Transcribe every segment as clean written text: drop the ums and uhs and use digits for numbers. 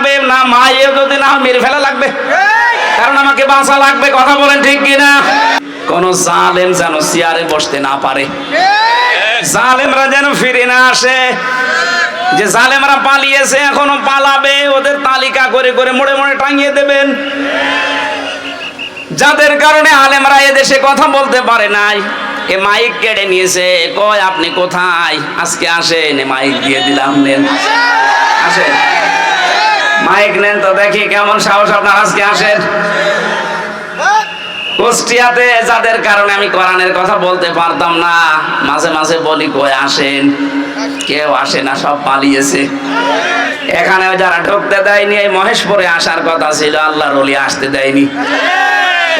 লাগবে, না মায়েও যদি না মেরে ফেলা লাগবে, কারণ আমাকে বাঁচা লাগবে। কথা বলেন ঠিক কিনা? কোন জালেম যেন চেয়ারে বসতে না পারে, জালেমরা যেন ফিরে না আসে। যে জালেমরা পালিয়েছে এখনো পালাবে, ওদের তালিকা করে করে মোড়ে মোড়ে টাঙিয়ে দেবেন। যাদের কারণে আলেমরা এদেশে কথা বলতে পারে নাই, এ মাইক কেড়ে নিয়েছে, কয় আপনি কোথায়, আজকে আসেন, মাইক দিয়ে দিলাম, নেন আসেন, মাইক নেন তো দেখি কেমন সাহস আপনার, আজকে আসেন। কুষ্টিয়াতে যাদের কারণে আমি কোরআনের কথা বলতে পারতাম না, মাঝে মাঝে বলি কই আসেন, কেউ আসে না, সব পালিয়েছে। এখানে যারা ঢুকতে দেয়নি, এই মহেশপুরে আসার কথা ছিল, আল্লাহর ওলি আসতে দেয়নি।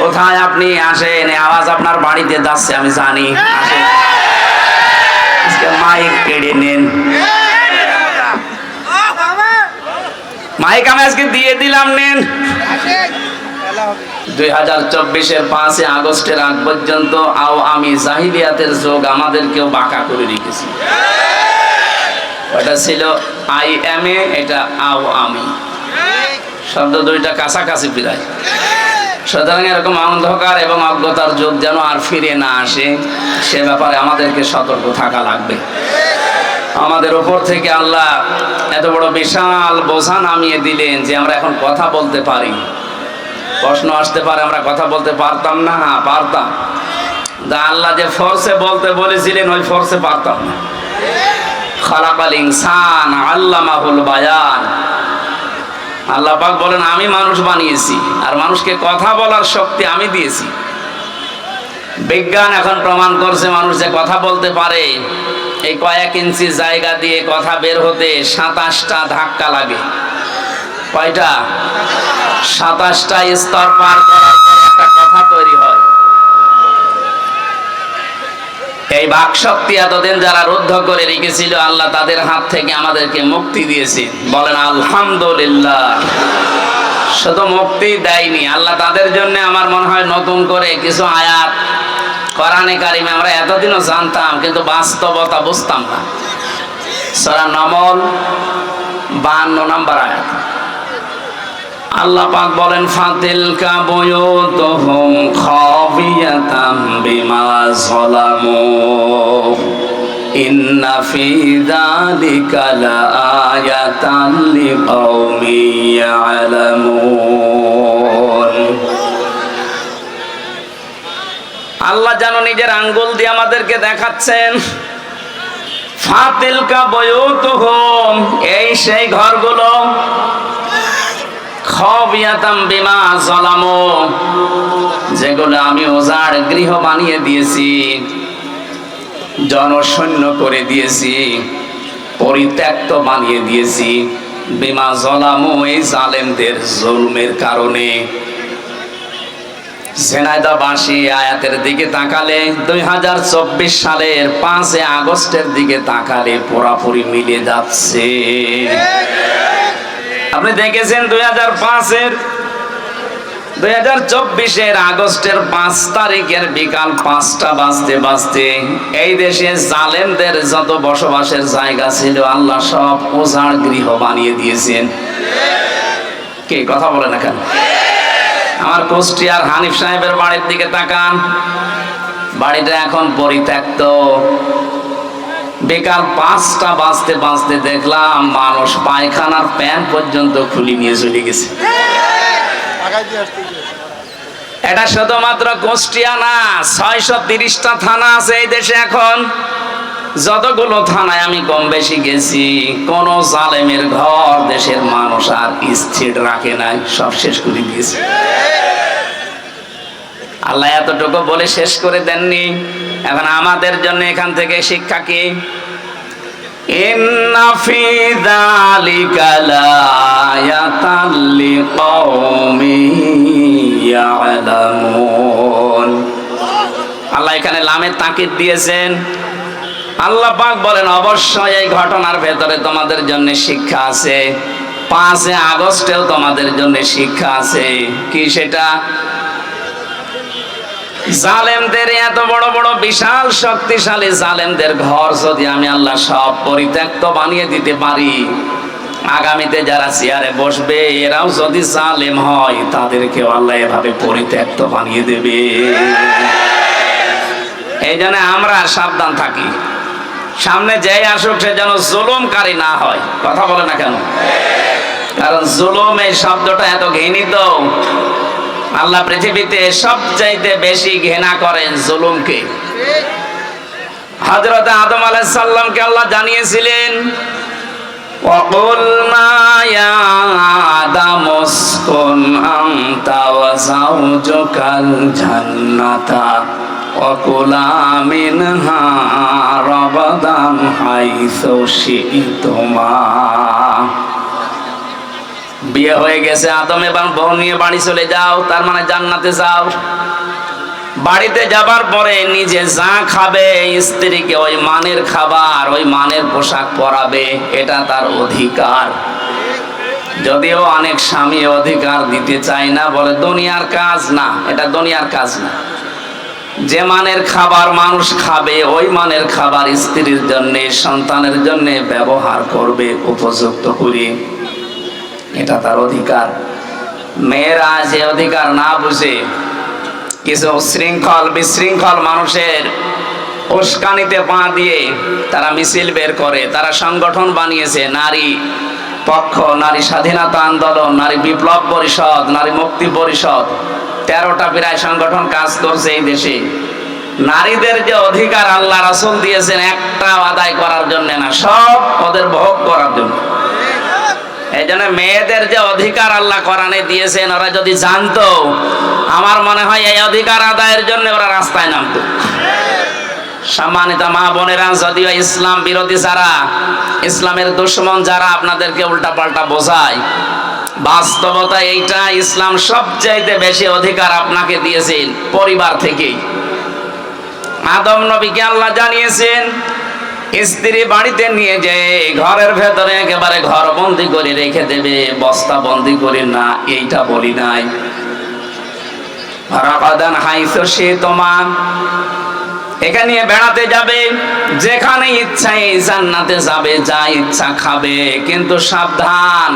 কোথায় আপনি আসেন, আওয়াজ আপনার বাড়িতে যাচ্ছে আমি জানি, আসেন। আজকে মাইক কেড়ে নেন, মাইক আমি আজকে দিয়ে দিলাম, নেন। 2024-এর 5 আগস্টের আগ পর্যন্ত আমি জাহিলিয়াতের যোগ আমাদেরকেও বাঁকা করে রেখেছি। ওটা ছিল আই এম এ, এটা আও আমি, শব্দ দুইটা কাছাকাছি প্রায়। সুতরাং এরকম অন্ধকার এবং অজ্ঞতার যুগ যেন আর ফিরে না আসে, সে ব্যাপারে আমাদেরকে সতর্ক থাকা লাগবে। আমাদের উপর থেকে আল্লাহ এত বড় বিশাল বোঝা নামিয়ে দিলেন যে আমরা এখন কথা বলতে পারি। প্রশ্ন আসতে পারে আমরা কথা বলতে পারতাম না? হ্যাঁ পারতাম। আল্লাহ যে ফোর্সে বলতে বলেছিলেন ওই ফোর্সে পারতাম না। খালাকাল ইনসান আল্লামাহুল বায়ান। আল্লাহ পাক বলেন আমি মানুষ বানিয়েছি আর মানুষকে কথা বলার শক্তি আমি দিয়েছি। বিজ্ঞান এখন প্রমাণ করছে মানুষ যে কথা বলতে পারে। এই কয়েক ইঞ্চি জায়গা দিয়ে কথা বের হতে 27টা ধাক্কা লাগে। কয়টা? 27টা স্তর পার করার পর একটা কথা তৈরি হয়। এই বাক শক্তি এতদিন যারা রুদ্ধ করে রেখেছিল আল্লাহ তাদের হাত থেকে আমাদেরকে মুক্তি দিয়েছে। বলেন আলহামদুলিল্লাহ। শুধু মুক্তি দেয়নি, আল্লাহ তাদের জন্য আমার মনে হয় নতুন করে কিছু আয়াত কোরআনে কারিমে আমরা এতদিনও জানতাম কিন্তু বাস্তবতা বুঝতাম না। সূরা নামল 52 নম্বর আয়াত আল্লাহ পাক বলেন ফাতিলকা বুয়ুতুহুম খাবিয়াতাম বিমা যালামু ইন্না ফি যালিকা লাআয়াতান লিকাওমিন ইয়ালামুন। আল্লাহ যেন নিজের আঙ্গুল দিয়ে আমাদেরকে দেখাচ্ছেন ফাতিলকা বুয়ুতুহুম, এই সেই ঘরগুলো, খাবিয়াতাম বিমা যালামু, যেগুলো আমি উজাড় গৃহ বানিয়ে দিয়েছি, জনশূন্য করে দিয়েছি, পরিত্যক্ত বানিয়ে দিয়েছি। বিমা যালামু, এই জালেমদের জুলুমের কারণে। ঝিনাইদহবাসী আয়াতের দিকে তাকালে 2024 সালের 5 আগস্টের দিকে তাকালে পুরাপুরি মিলে যাচ্ছে। আপনি দেখেছেন 2024-এর আগস্টের 5 তারিখের বিকাল 5টা বাজতে বাজতে এই দেশে জালেমদের যত বসবাসের জায়গা ছিল আল্লাহ সব উজাড় গৃহ বানিয়ে দিয়েছেন। কে কথা বলে না কেন? আমার কুষ্টিয়ার হানিফ সাহেবের বাড়ির দিকে তাকান, বাড়িটা এখন পরিত্যক্ত। বিকাল 5টা বাজতে বাজতে দেখলাম মানুষ পায়খানার প্যান পর্যন্ত খুলে নিয়ে চলে গেছে। এটা শুধুমাত্র কুষ্টিয়া না, 630টা থানা আছে এই দেশে। এখন যতগুলো থানায় আমি কম বেশি গেছি, কোন জালেমের ঘর দেশের মানুষ আর স্থির রাখে নাই, সব শেষ করে দিয়েছে। আল্লাহ এতটুকু বলে শেষ করে দেননি। এখন আমাদের জন্য এখান থেকে শিক্ষা কি? ইন্না ফি যালিকা লাআয়াতান লিকাওমিন ইয়ালামুন। আল্লাহ এখানে লামের তাকিদ দিয়েছেন। আল্লাহ পাক বলেন অবশ্যই এই ঘটনার ভেতরে তোমাদের জন্য শিক্ষা আছে। 5 আগস্টেও তোমাদের জন্য শিক্ষা আছে। কি সেটা? জালেমদের এত বড় বড় বিশাল শক্তিশালী জালেমদের ঘর যদি আমি আল্লাহ সব পরিত্যক্ত বানিয়ে দিতে পারি, আগামীতে যারা চেয়ারে বসবে এরাও যদি জালেম হয় তাদেরকেও আল্লাহ এভাবে পরিত্যক্ত বানিয়ে দেবে। এই জন্য আমরা সাবধান থাকি, সামনে যেই আসুক সে যেন জুলুমকারী না হয়। কথা বলে না কেন? কারণ জুলুম এই শব্দটা এত ঘৃণিত, আল্লাহ পৃথিবীতে সবচাইতে বেশি ঘৃণা করেন জুলুমকে। হযরত আদম আলাইহিস সালামকে আল্লাহ জানিয়েছিলেন, وَقُلْنَا يَا آدَمُ اسْكُنْ أَنْتَ وَزَوْجُكَ الْجَنَّةَ وَكُلَا مِنْهَا رَغَدًا حَيْثُ شِئْتُمَا। বিয়ে হয়ে গেছে আদম এবং বউ নিয়ে বাড়ি চলে যাও, তার মানে জান্নাতে যাও। বাড়িতে যাবার পরে নিজে যা খাবে, স্ত্রীকে ওই মানের খাবার, ওই মানের পোশাক পরাবে, এটা তার অধিকার। যদিও অনেক স্বামী অধিকার দিতে চায় না, বলে দুনিয়ার কাজ না, এটা দুনিয়ার কাজ না। যে মানের খাবার মানুষ খাবে, ওই মানের খাবার স্ত্রীর জন্য, সন্তানের জন্য ব্যবহার করবে উপযুক্ত করে, এটা তার অধিকার। মেয়েরা যে অধিকার না বুঝে কিছু শৃঙ্খল বিশৃঙ্খল মানুষের উস্কানিতে পা দিয়ে তারা মিছিল বের করে, তারা সংগঠন বানিয়েছে, নারী পক্ষ, নারী স্বাধীনতা আন্দোলন, নারী বিপ্লব পরিষদ, নারী মুক্তি পরিষদ, 13টা প্রায় সংগঠন কাজ করছে এই দেশে। নারীদের যে অধিকার আল্লাহ রাসূল দিয়েছেন একটা আদায় করার জন্য না, সব ওদের ভোগ করার জন্য। এই জন্য মেয়েদের যে অধিকার আল্লাহ কোরআনে দিয়েছেন, ওরা যদি জানতো, আমার মনে হয় এই অধিকার আদায়ের জন্য ওরা রাস্তায় নামতো। সম্মানিত মা বোনেরা, যদিও ইসলাম বিরোধী যারা, ইসলামের দুশমন যারা আপনাদেরকে উল্টাপাল্টা বোঝায়, বাস্তবতা এইটা, ইসলাম সবচাইতে বেশি অধিকার আপনাকে দিয়েছেন পরিবার থেকেই। আদম নবীকে আল্লাহ জানিয়েছেন স্ত্রী বাড়িতে নিয়ে যে ঘরের ভেতরে একেবারে ঘর বন্দি করে রেখে দেবে, বস্তা বন্দি করে না, এইটা বলি নাই। রাগাদান হাইসু শিতুমা, এখানে বেড়াতে যাবে, যেখানে ইচ্ছা এই জান্নাতে যাবে, যা ইচ্ছা খাবে, কিন্তু সাবধান।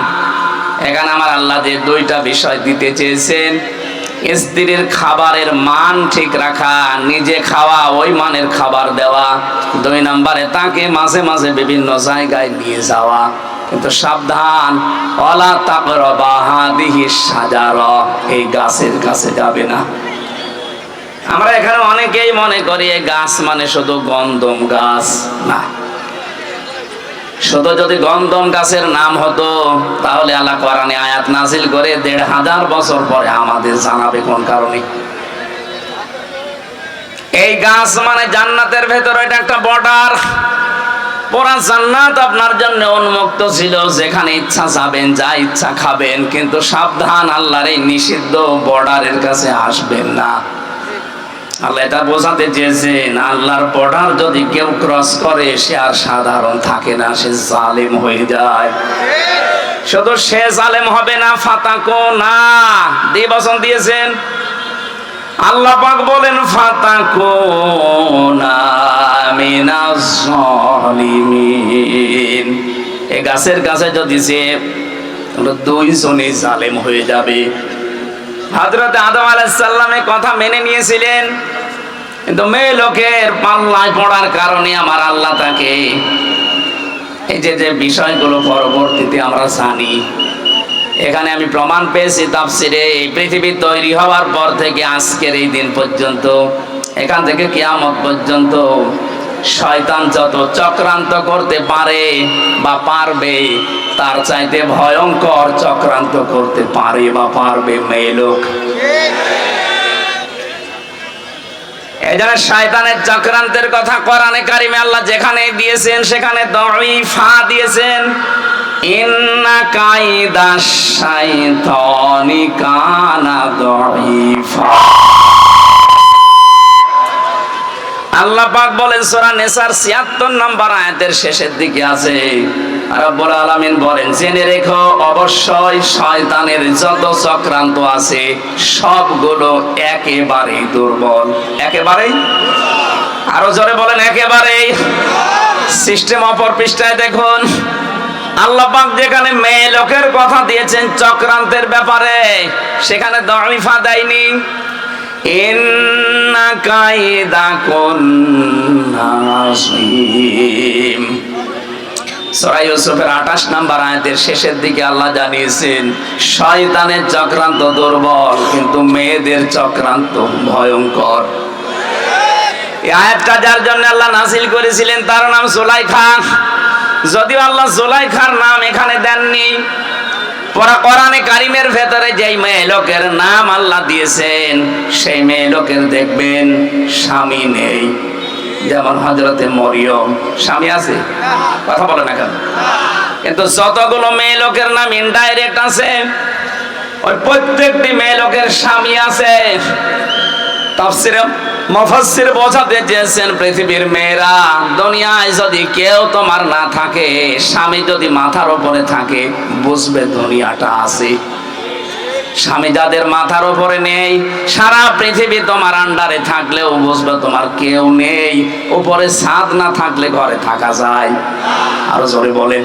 এখানে আমার আল্লাহ যে দুইটা বিষয় দিতে চেয়েছেন, স্ত্রীর খাবারের মান ঠিক রাখা, নিজে খাওয়া, ওই মানের খাবার দেওয়া। 2 নম্বরে তাকে মাঝে মাঝে বিভিন্ন জায়গায় নিয়ে যাওয়া, কিন্তু সাবধান, ওয়ালা তাকরাবা হাদিহিস শাজারা, এই গাছের কাছে যাবে না। আমরা এখানে অনেকেই মনে করি এই গাছ মানে শুধু গন্ধম গাছ, না। শুধু যদি গন্ধম গাছের নাম হতো তাহলে আল্লাহ কোরআনে আয়াত নাজিল করে 1500 বছর পরে আমাদের জানাবে কোন কারণে। এই গাছ মানে জান্নাতের ভেতর, এটা একটা বর্ডার। পুরা জান্নাত আপনার জন্য উন্মুক্ত ছিল, যেখানে ইচ্ছা যাবেন, যা ইচ্ছা খাবেন, কিন্তু সাবধান, আল্লাহর এই নিষিদ্ধ বর্ডারের কাছে আসবেন না। আল্লাহ এটা বোঝাতে চেয়েছেন, আল্লাহর বর্ডার যদি কেউ ক্রস করে সে আর সাধারণ থাকে না, সে জালেম হয়ে যায়। শুধু সে জালেম হবে না, ফাতাকো না, বচন দিয়েছেন আল্লাহ পাক, বলেন ফাতাকো না মিনাজ জালিমিন। এই গাছের কাছে যদি সে, 2 জনই জালেম হয়ে যাবে। হযরত আদম আলাইহিস সালামের কথা মেনে নিয়েছিলেন, কিন্তু মেয়ে লোকের পাল্লায় পড়ার কারণে আমার আল্লাহ তাকে, এই যে বিষয়গুলো পরবর্তীতে আমরা জানি, এখানে আমি প্রমাণ পেয়েছি তাফসিরে, পৃথিবী তৈরি হওয়ার পর থেকে আজকের এই দিন পর্যন্ত, এখান থেকে কিয়ামত পর্যন্ত শয়তান যত চক্রান্ত করতে পারে বা পারবে, তার চাইতে ভয়ঙ্কর চক্রান্ত করতে পারে বা পারবে মেয়ে লোক। এই জন্য শয়তানের চক্রান্তের কথা কোরআনে কারিমে আল্লাহ যেখানে দিয়েছেন সেখানে দাঈফা দিয়েছেন, ইন্না কাইদাশ শাইতানি কানা দাঈফা। আল্লাহ পাক বলেন সূরা নিসার 76 নম্বর আয়াতের শেষের দিকে আছে, রব্বুল আলামিন বলেন, জেনে রেখো অবশ্যই শয়তানের যত চক্রান্ত আছে সবগুলো একেবারেই দুর্বল। একেবারেই, আরো জোরে বলেন, একেবারেই। সিস্টেম অপর পৃষ্ঠায় দেখুন, আল্লাহ পাক যেখানে মেয়ে লোকের কথা দিয়েছেন চক্রান্তের ব্যাপারে, সেখানে দঈফা দেয়নি। ইন্না কাইদাকুন্না আযীম। সূরা ইউসুফের 28 নম্বর আয়াতের শেষের দিকে আল্লাহ জানিয়েছেন শয়তানের চক্রান্ত দুর্বল, কিন্তু মেয়েদের চক্রান্ত ভয়ঙ্কর। এই আয়াতটা যার জন্য আল্লাহ নাযিল করেছিলেন তার নাম সুলাইখা। যদিও আল্লাহ সুলাইখার নাম এখানে দেননি, কোরআনে কারিমের ভেতরে যেই মেয়ে লোকের নাম আল্লাহ দিয়েছেন সেই মেয়ে লোকের দেখবেন স্বামী নেই। যেমন হযরতে মরিয়ম স্বামী আছে, কথা বলে না কেন? কিন্তু যতগুলো মেয়ে লোকের নাম ইনডাইরেক্ট আছে, ওই প্রত্যেকটি মেয়ে লোকের স্বামী আছে। তাফসীরে মুফাসসির বোঝাতে চেয়েছেন পৃথিবীর মেয়েরা, দুনিয়ায় যদি কেউ তোমার না থাকে, স্বামী যদি মাথার উপরে থাকে, বুঝবে দুনিয়াটা আছে। স্বামী যাদের মাথার উপরে নেই, সারা পৃথিবী তোমার আন্ডারে থাকলেও বুঝবে তোমার কেউ নেই। উপরে ছাদ না থাকলে ঘরে থাকা যায়। আরো জোরে বলেন,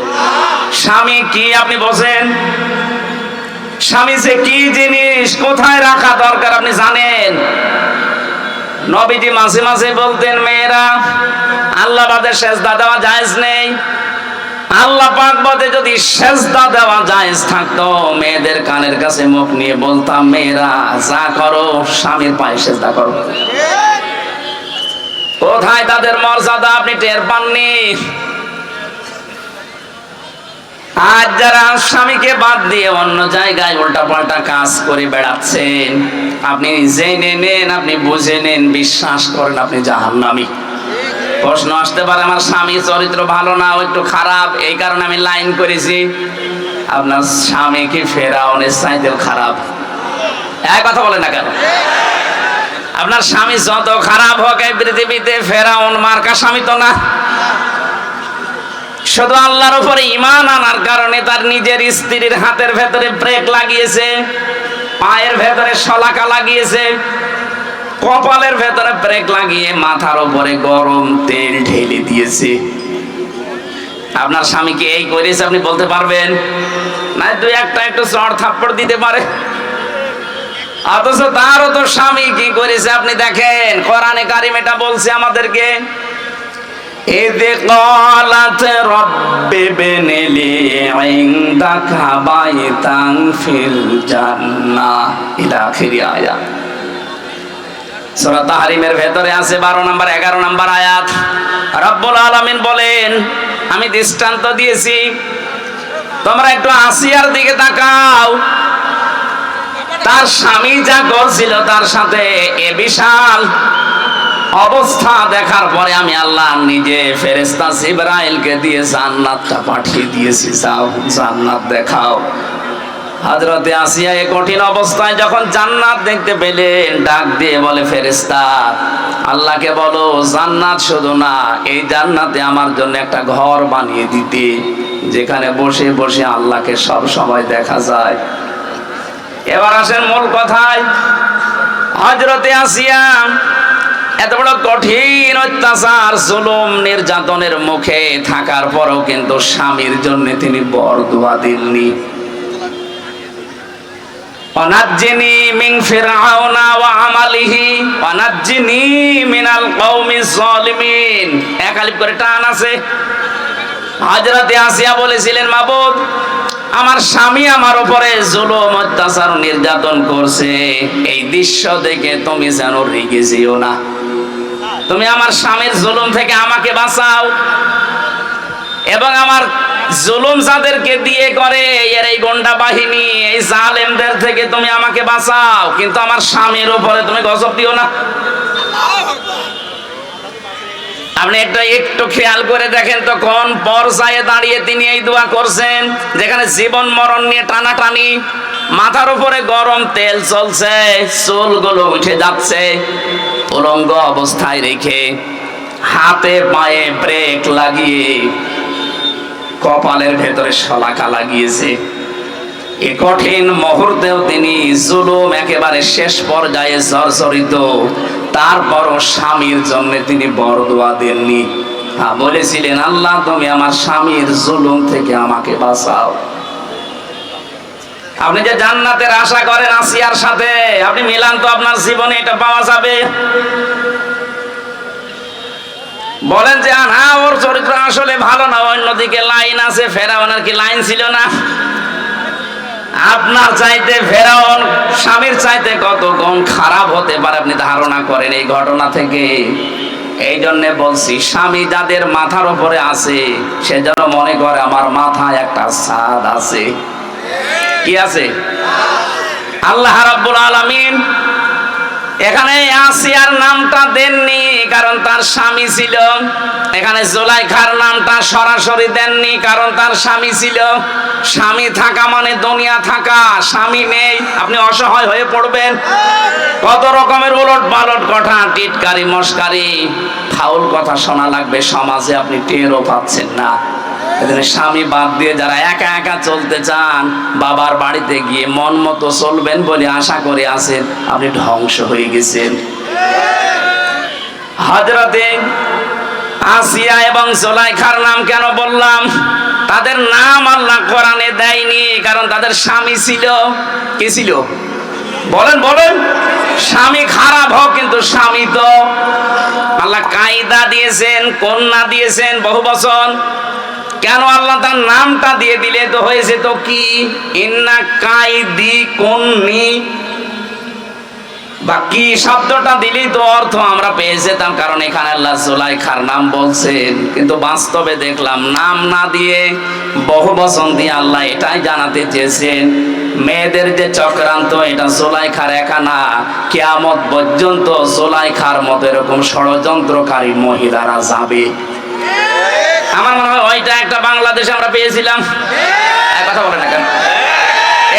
স্বামী কি আপনি বোঝেন? স্বামী যে কি জিনিস, কোথায় রাখা দরকার আপনি জানেন। নবীজি মাঝে মাঝে বলতেন, মেয়েরা আল্লাহ বাদে সেজদা দেওয়া জায়েজ নেই। আল্লাহ পাক বাদে যদি সেজদা দেওয়া জায়েজ থাকতো, মেয়েদের কানের কাছে মুখ নিয়ে বলতাম, মেয়েরা যা করো স্বামীর পায়ে সেজদা করো। কোথায় তাদের মর্যাদা আপনি টের পাননি। আজ যারা স্বামীকে বাদ দিয়ে অন্য জায়গায় উল্টাপাল্টা কাজ করে বেড়াচ্ছেন, আপনি জেনে নেন, আপনি বুঝে নেন, বিশ্বাস করেন আপনি জাহান্নামী। প্রশ্ন আসতে পারে, আমার স্বামী চরিত্র ভালো না, ও একটু খারাপ, এই কারণে আমি লাইন করেছি। আপনার স্বামী কি ফেরাউনের চাইতেও খারাপ? এক কথা বলে না কেন? আপনার স্বামী যত খারাপ হোক এই পৃথিবীতে, ফেরাউন মার্কা স্বামী তো না। শুধু আল্লাহর উপরে ঈমান আনার কারণে তার নিজের স্ত্রীর হাতের ভেতরে ব্রেক লাগিয়েছে, পায়ের ভেতরে শলাকা লাগিয়েছে, কপালের ভেতরে ব্রেক লাগিয়ে মাথার উপরে গরম তেল ঢেলে দিয়েছে। আপনার স্বামী কি এই করেছে আপনি বলতে পারবেন? না, দুই একটা একটু চড় থাপ্পড় দিতে পারে। অথচ তারও তো স্বামী কি করেছে আপনি দেখেন। কোরআনে কারিম এটা বলছে আমাদেরকে, إذ قالت رب ابن لي عندك بيتا في الجنة إلى آخر آيات। সূরা তাহরিমের ভেতরে আছে 12 নম্বর 11 নম্বর আয়াত। রব্বুল আলামিন বলেন, আমি দৃষ্টান্ত দিয়েছি, তোমরা একটু আসিয়ার দিকে তাকাও। তার স্বামী যা করছিল তার সাথে এ বিশাল অবস্থা দেখার পরে আমি আল্লাহ নিজে ফেরেশতা জিবরাইলকে দিয়ে জান্নাতটা পাঠিয়ে দিয়েছি, যাও জান্নাত দেখাও। হযরতে আসিয়া এই কঠিন অবস্থায় যখন জান্নাত দেখতে পেলেন, ডাক দিয়ে বলে, ফেরেশতা আল্লাহকে বলো জান্নাত শুধু না, এই জান্নাতে আমার জন্য একটা ঘর বানিয়ে দিতে, যেখানে বসে বসে আল্লাহকে সব সময় দেখা যায়। এবার আসেন মূল কথায়। হযরতে আসিয়া এত বড় কঠিন অত্যাচার, জুলুম, নির্যাতনের মুখে থাকার পরও কিন্তু স্বামীর জন্য তিনি বরদোয়া দিননি। ওয়ানাজ্জিনি মিন ফিরআউনা ওয়া আমালিহি ওয়ানাজ্জিনি মিনাল কওমিজ যালিমিন। এক আলিফ করে টান আছে। হযরতে আসিয়া বলেছিলেন, মাবুদ আমার স্বামী আমার উপরে জুলুম, অত্যাচার, নির্যাতন করছে, এই দৃশ্য দেখে তুমি যেন রেগে যেও না, তুমি আমার স্বামীর জুলুম থেকে আমাকে বাঁচাও, এবং আমার জুলুম যাদেরকে দিয়ে করে এর এই গন্ডা বাহিনী, এই জালেমদের থেকে তুমি আমাকে বাঁচাও, কিন্তু আমার স্বামীর উপরে তুমি গজব দিও না। আপনি একটু খেয়াল করে দেখেন তো, কোন পর্যায়ে দাঁড়িয়ে তিনি এই দোয়া করছেন, যেখানে জীবন মরণ নিয়ে টানাটানি, মাথার উপরে গরম তেল চলছে, চুলগুলো উঠে যাচ্ছে, উলঙ্গ অবস্থায় রেখে হাতে পায়ে ব্রেক লাগিয়ে কপালের ভেতরে শলাকা লাগিয়েছে। এই কঠিন মুহূর্তেও তিনি জুলুম একেবারে শেষ পর্যায়ে জর্জরিত, তারপরও স্বামীর জন্য তিনি বরদোয়া দেননি। বলেছিলেন, আল্লাহ তুমি আমার স্বামীর জুলুম থেকে আমাকে বাঁচাও। আপনি যে জান্নাতের আশা করেন আসিয়ার সাথে, আপনি মিলান তো আপনার জীবনে এটা পাওয়া যাবে? বলেন যে না, ওর চরিত্র আসলে ভালো না, অন্যদিকে লাইন আছে। ফেরাউনের কি লাইন ছিল না? আপনার চাইতে ফেরাউন স্বামীর চাইতে কত গুণ খারাপ হতে পারে আপনি ধারণা করেন এই ঘটনা থেকে? এই জন্য বলছি, স্বামী যাদের মাথার উপরে আছে সে যেন মনে করে আমার মাথায় একটা ছাদ আছে। কি আছে? আল্লাহ রাব্বুল আলামিন এখানে আসিয়ার নামটা দেননি কারণ তার স্বামী ছিল। এখানে জুলাইখার নামটা সরাসরি দেননি কারণ তার স্বামী ছিল। স্বামী থাকা মানে দুনিয়া থাকা। স্বামী নেই, আপনি অসহায় হয়ে পড়বেন। কত রকমের উলট পালট কথা, টিটকারি মস্কারি ফাউল কথা শোনা লাগবে সমাজে, আপনি টেরও পাচ্ছেন না। স্বামী বাদ দিয়ে যারা একা একা চলতে চান, বাবার বাড়িতে গিয়ে মন মতো চলবেন বলে আশা করে আছেন, আপনি ধ্বংস হয়ে গেছেন। হযরতে আসিয়া এবং জুলাইখার নাম কেন বললাম? তাদের নাম আল্লাহ কোরআনে দেয়নি কারণ তাদের স্বামী ছিল। কি ছিল? বলেন বলেন। স্বামী খারাপ হোক কিন্তু স্বামী তো আল্লাহ কায়দা দিয়েছেন, কন্যা দিয়েছেন বহু বচন। কেন আল্লাহ তার নামটা দিয়ে দিলে তো হয়েছে তো কি? ইন্না কাইদি কুন্নি বা কি শব্দটা দিলেই তো অর্থ আমরা পেয়ে যেতাম, কারণ এখানে আল্লাহ জুলাইখার নাম বলছেন। কিন্তু বাস্তবে দেখলাম নাম না দিয়ে বহু বচন দিয়ে আল্লাহ এটাই জানাতে চেয়েছেন, মেয়েদের যে চক্রান্ত এটা জুলাইখার একা না, কিয়ামত পর্যন্ত জুলাইখার মতো এরকম ষড়যন্ত্রকারী মহিলারা যাবে। আমার মনে হয় ওইটা একটা বাংলাদেশে আমরা পেয়েছিলাম। কথা বলে না কেন?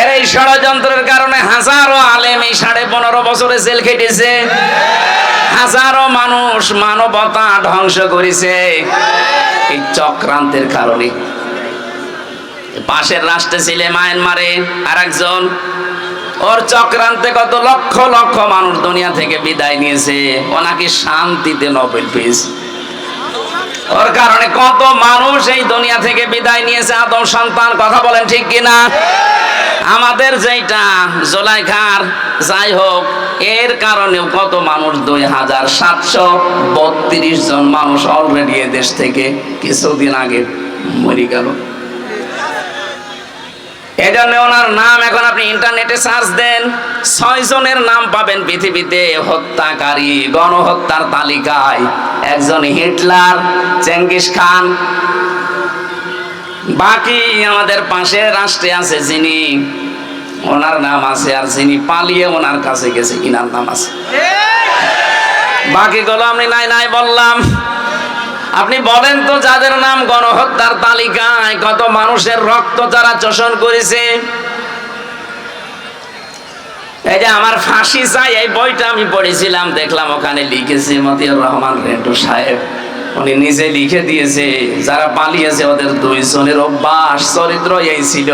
এর এই ষড়যন্ত্রের কারণে হাজারো আলেম এই 15.5 বছরে জেল খেটেছে। হাজারো মানুষ মানবতা ধ্বংস করেছে এই চক্রান্তের কারণে। পাশের রাষ্ট্রে ছিল মায়ানমারে আরেকজন, ওর চক্রান্তে কত লক্ষ লক্ষ মানুষ দুনিয়া থেকে বিদায় নিয়েছে। ও নাকি শান্তিতে নোবেল পেয়েছে। ওর কারণে কত মানুষ এই দুনিয়া থেকে বিদায় নিয়েছে, আদম সন্তান। কথা বলেন ঠিক কিনা? আমাদের যেটা জুলাইখার, যাই হোক, এর কারণেও কত মানুষ 2732 জন মানুষ অলরেডি এ দেশ থেকে কিছুদিন আগে মরে গেল। এই জন্য ওনার নাম এখন আপনি ইন্টারনেটে সার্চ দেন, 6 জনের নাম পাবেন পৃথিবীতে হত্যাকারী গণহত্যার তালিকায়। একজন হিটলার, চেঙ্গিস খান। বাকি আমাদের পাশের রাষ্ট্রে আছে যিনি, ওনার নাম আছে, আর যিনি পালিয়ে ওনার কাছে গেছে ইনার নাম আছে। বাকিগুলো আমি নাই নাই বললাম। আপনি বলেন তো, যাদের নাম গণহত্যার তালিকায়, কত মানুষের রক্ত যারা চোষণ করেছে। এই যে আমার ফাঁসি চাই, এই বইটা আমি পড়েছিলাম, দেখলাম ওখানে লিখেছে মতিয়ার রহমান রেন্টু সাহেব, উনি নিজে লিখে দিয়েছে যারা পালিয়েছে ওদের 2 জনের অভ্যাস চরিত্র এই ছিল,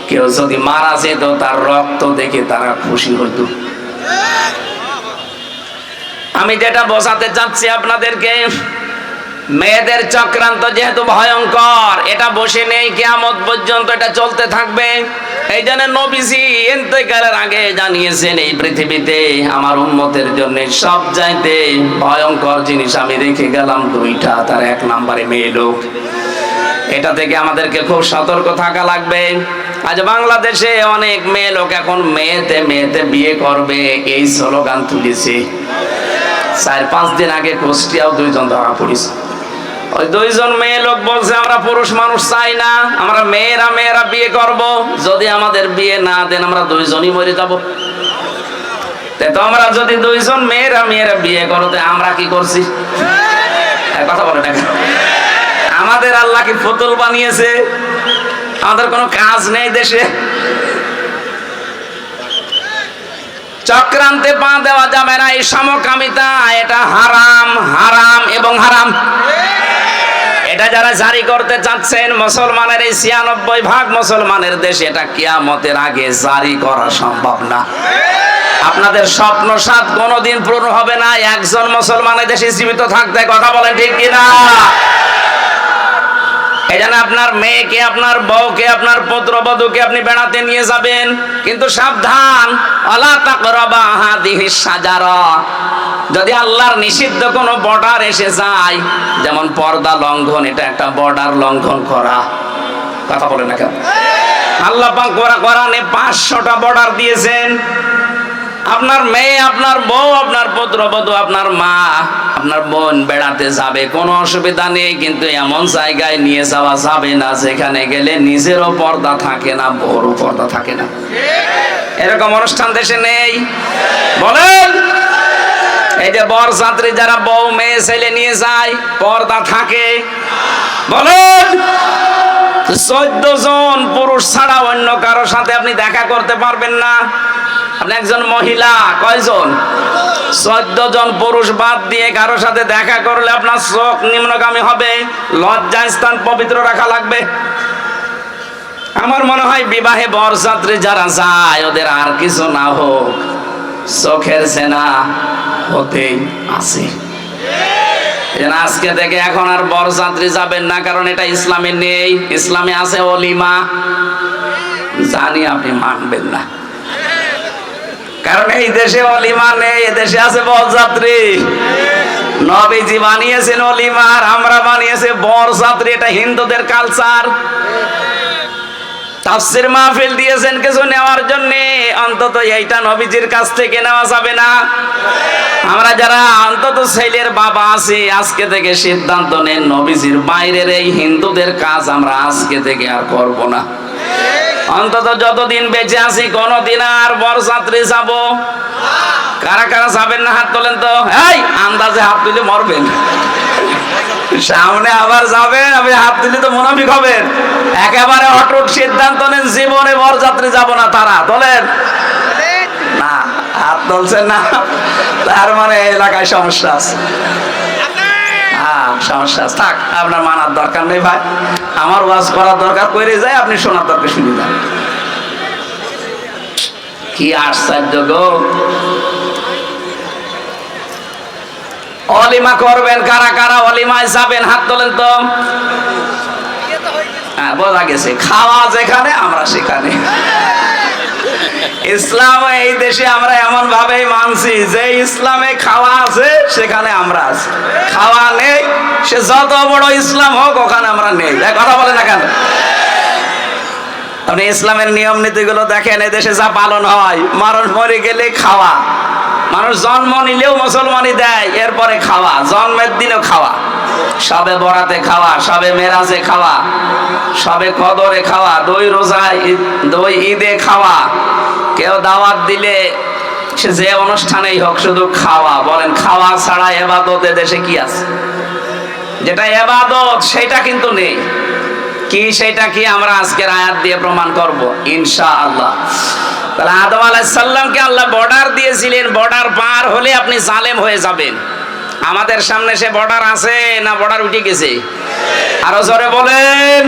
কেউ যদি মারা যেত তার রক্ত দেখে তারা খুশি হতো। আমি যেটা বোঝাতে চাচ্ছি আপনাদেরকে, মেয়েদের চক্রান্ত যেহেতু ভয়ঙ্কর, এটা বসে নেই, কিয়ামত পর্যন্ত এটা চলতে থাকবে। এই জন্য নবীজি ইন্তেকালের আগে জানিয়েছেন, এই পৃথিবীতে আমার উম্মতের জন্য সবচাইতে ভয়ঙ্কর জিনিস আমি রেখে গেলাম 2টা, তার 1 নম্বরে মেয়ে লোক। এটা থেকে আমাদেরকে খুব সতর্ক থাকা লাগবে। আজ বাংলাদেশে অনেক মেয়ে লোক এখন মেয়েতে মেয়েতে বিয়ে করবে এই স্লোগান তুলেছে। 4-5 দিন আগে কুষ্টিয়াও 2 জন ধরা পড়েছে। ওই 2 জন মেয়ে লোক বলছে আমরা পুরুষ মানুষ চাই না, আমরা মেয়েরা মেয়েরা বিয়ে করব, যদি আমাদের বিয়ে না দেন আমরা 2 জনই মরে যাব। তোমরা যদি 2 জন মেয়েরা মেয়েরা বিয়ে করো, আমরা কি করছি? কথা বলে না, আমাদের আল্লাহ কি পুতুল বানিয়েছে? আমাদের কোনো কাজ নেই দেশে? চক্রান্তে পা দেওয়া যাবে না। এই সমকামিতা এটা হারাম, হারাম এবং হারাম। এটা যারা জারি করতে চাচ্ছেন, মুসলমানের এই 96% মুসলমানের দেশে, এটা কিয়ামতের আগে জারি করা সম্ভব না। আপনাদের স্বপ্ন সাত কোনোদিন পূর্ণ হবে না একজন মুসলমানের দেশে জীবিত থাকতে। কথা বলেন ঠিক কিনা? এই জন্য আপনার মেয়েকে, আপনার বউকে, আপনার পুত্রবধূকে আপনি বেড়াতে নিয়ে যাবেন, কিন্তু সাবধান, ওয়ালা তাকরাবা হাদিহিস শাজারা। যদি আল্লাহর নিষিদ্ধ কোনো বর্ডার এসে যায়, যেমন পর্দা লঙ্ঘন, এটা একটা বর্ডার লঙ্ঘন করা। কথা বলেন না কেন? আল্লাহ পাক কোরআনে 500টা বর্ডার দিয়েছেন। আপনার মেয়ে, আপনার বউ, আপনার পুত্রবধূ, আপনার মা, আপনার বোন বেড়াতে যাবে, কোনো অসুবিধা নেই, কিন্তু এমন জায়গায় নিয়ে যাওয়া যাবে না যেখানে গেলে নিজেরও পর্দা থাকে না, বউরও পর্দা থাকে না। এরকম অনুষ্ঠান দেশে নেই? বলেন। এই যে বরযাত্রী যারা বউ মেয়ে ছেলে নিয়ে যায়, পর্দা থাকে? বলেন। 14 জন পুরুষ ছাড়া অন্য কারোর সাথে আপনি দেখা করতে পারবেন না। আপনি একজন মহিলা, কয়জন? 14 জন পুরুষ বাদ দিয়ে কারোর সাথে দেখা করলে আপনার চোখ নিম্নগামী হবে, লজ্জা স্থান পবিত্র রাখা লাগবে। আমার মনে হয় বিবাহে বরযাত্রী যারা যায় ওদের আর কিছু না হোক, চোখের সেনা হতেই আছে। আজকে থেকে এখন আর বরযাত্রী যাবেন না, কারণ এটা ইসলামে নেই। ইসলামে আছে অলিমা। জানি আপনি মানবেন না, কারণ এই দেশে অলিমা নেই, এ দেশে আছে বরযাত্রী। নবীজি বানিয়েছেন অলিমা, আর আমরা বানিয়েছে বরযাত্রী। এটা হিন্দুদের কালচার। তাফসীর মাহফিল দিয়েছেন কিছু নেওয়ার জন্য, অন্তত এইটা নবীজির কাছ থেকে নেওয়া যাবে না। আমরা যারা অন্তত ছেলের বাবা আছি, আজকে থেকে সিদ্ধান্ত নেন নবীজির বাইরের এই হিন্দুদের কাজ আমরা আজকে থেকে আর করব না। অন্তত যতদিন বেঁচে আছি কোনদিন আর বরযাত্রী যাব। কারা কারা যাবেন না হাত তোলেন তো। এই আন্দাজে হাত তুলে মরবেন, সামনে আবার যাবেন, আপনি হাত তুলে তো মুনাফিক হবেন। একেবারে অটুট সিদ্ধান্ত নেন, জীবনে বরযাত্রী যাব না। তারা তোলেন না, হাত তুলছেন না, তার মানে এলাকায় সমস্যা আছে। সমস্যা থাক, আপনার মানার দরকার নেই ভাই। আমার ওয়াজ করার দরকার করে যায়, আপনি শোনার দরকার শুনে যান। কি আশ্চর্য গো! অলিমা করবেন কারা কারা? অলিমায় যাবেন হাত তোলেন তো। হ্যাঁ, বোঝা গেছে। খাওয়া যেখানে আমরা সেখানে। ইসলাম এই দেশে আমরা এমন ভাবেই মানছি যে ইসলামে খাওয়া আছে সেখানে আমরা আছি, খাওয়া নেই সে যত বড় ইসলাম হোক ওখানে আমরা নেই। কথা বলে না কেন? আপনি ইসলামের নিয়ম নীতিগুলো দেখেন, এদেশে যা পালন হয়, মানুষ মরে গেলে খাওয়া, মানুষ জন্ম নিলেও মুসলমানি দেয়, এরপরে খাওয়া, জন্মের দিনও খাওয়া, সবে বরাতে খাওয়া, সবে মেরাজে খাওয়া, সবে কদরে খাওয়া, দই রোজায়, দই ঈদে খাওয়া, কেউ দাওয়াত দিলে সে যে অনুষ্ঠানেই হোক শুধু খাওয়া। বলেন, খাওয়া ছাড়া ইবাদত দেশে কি আছে? যেটা ইবাদত সেটা কিন্তু নেই। কি সেটা কি? আমরা আজকের আয়াত দিয়ে প্রমাণ করব ইনশাআল্লাহ। তাহলে আদম আলাইহিস সালামকে আল্লাহ বর্ডার দিয়েছিলেন, বর্ডার পার হলে আপনি জালেম হয়ে যাবেন। আমাদের সামনে সে বর্ডার আছে না বর্ডার উঠে গেছে? আরো জোরে বলেন।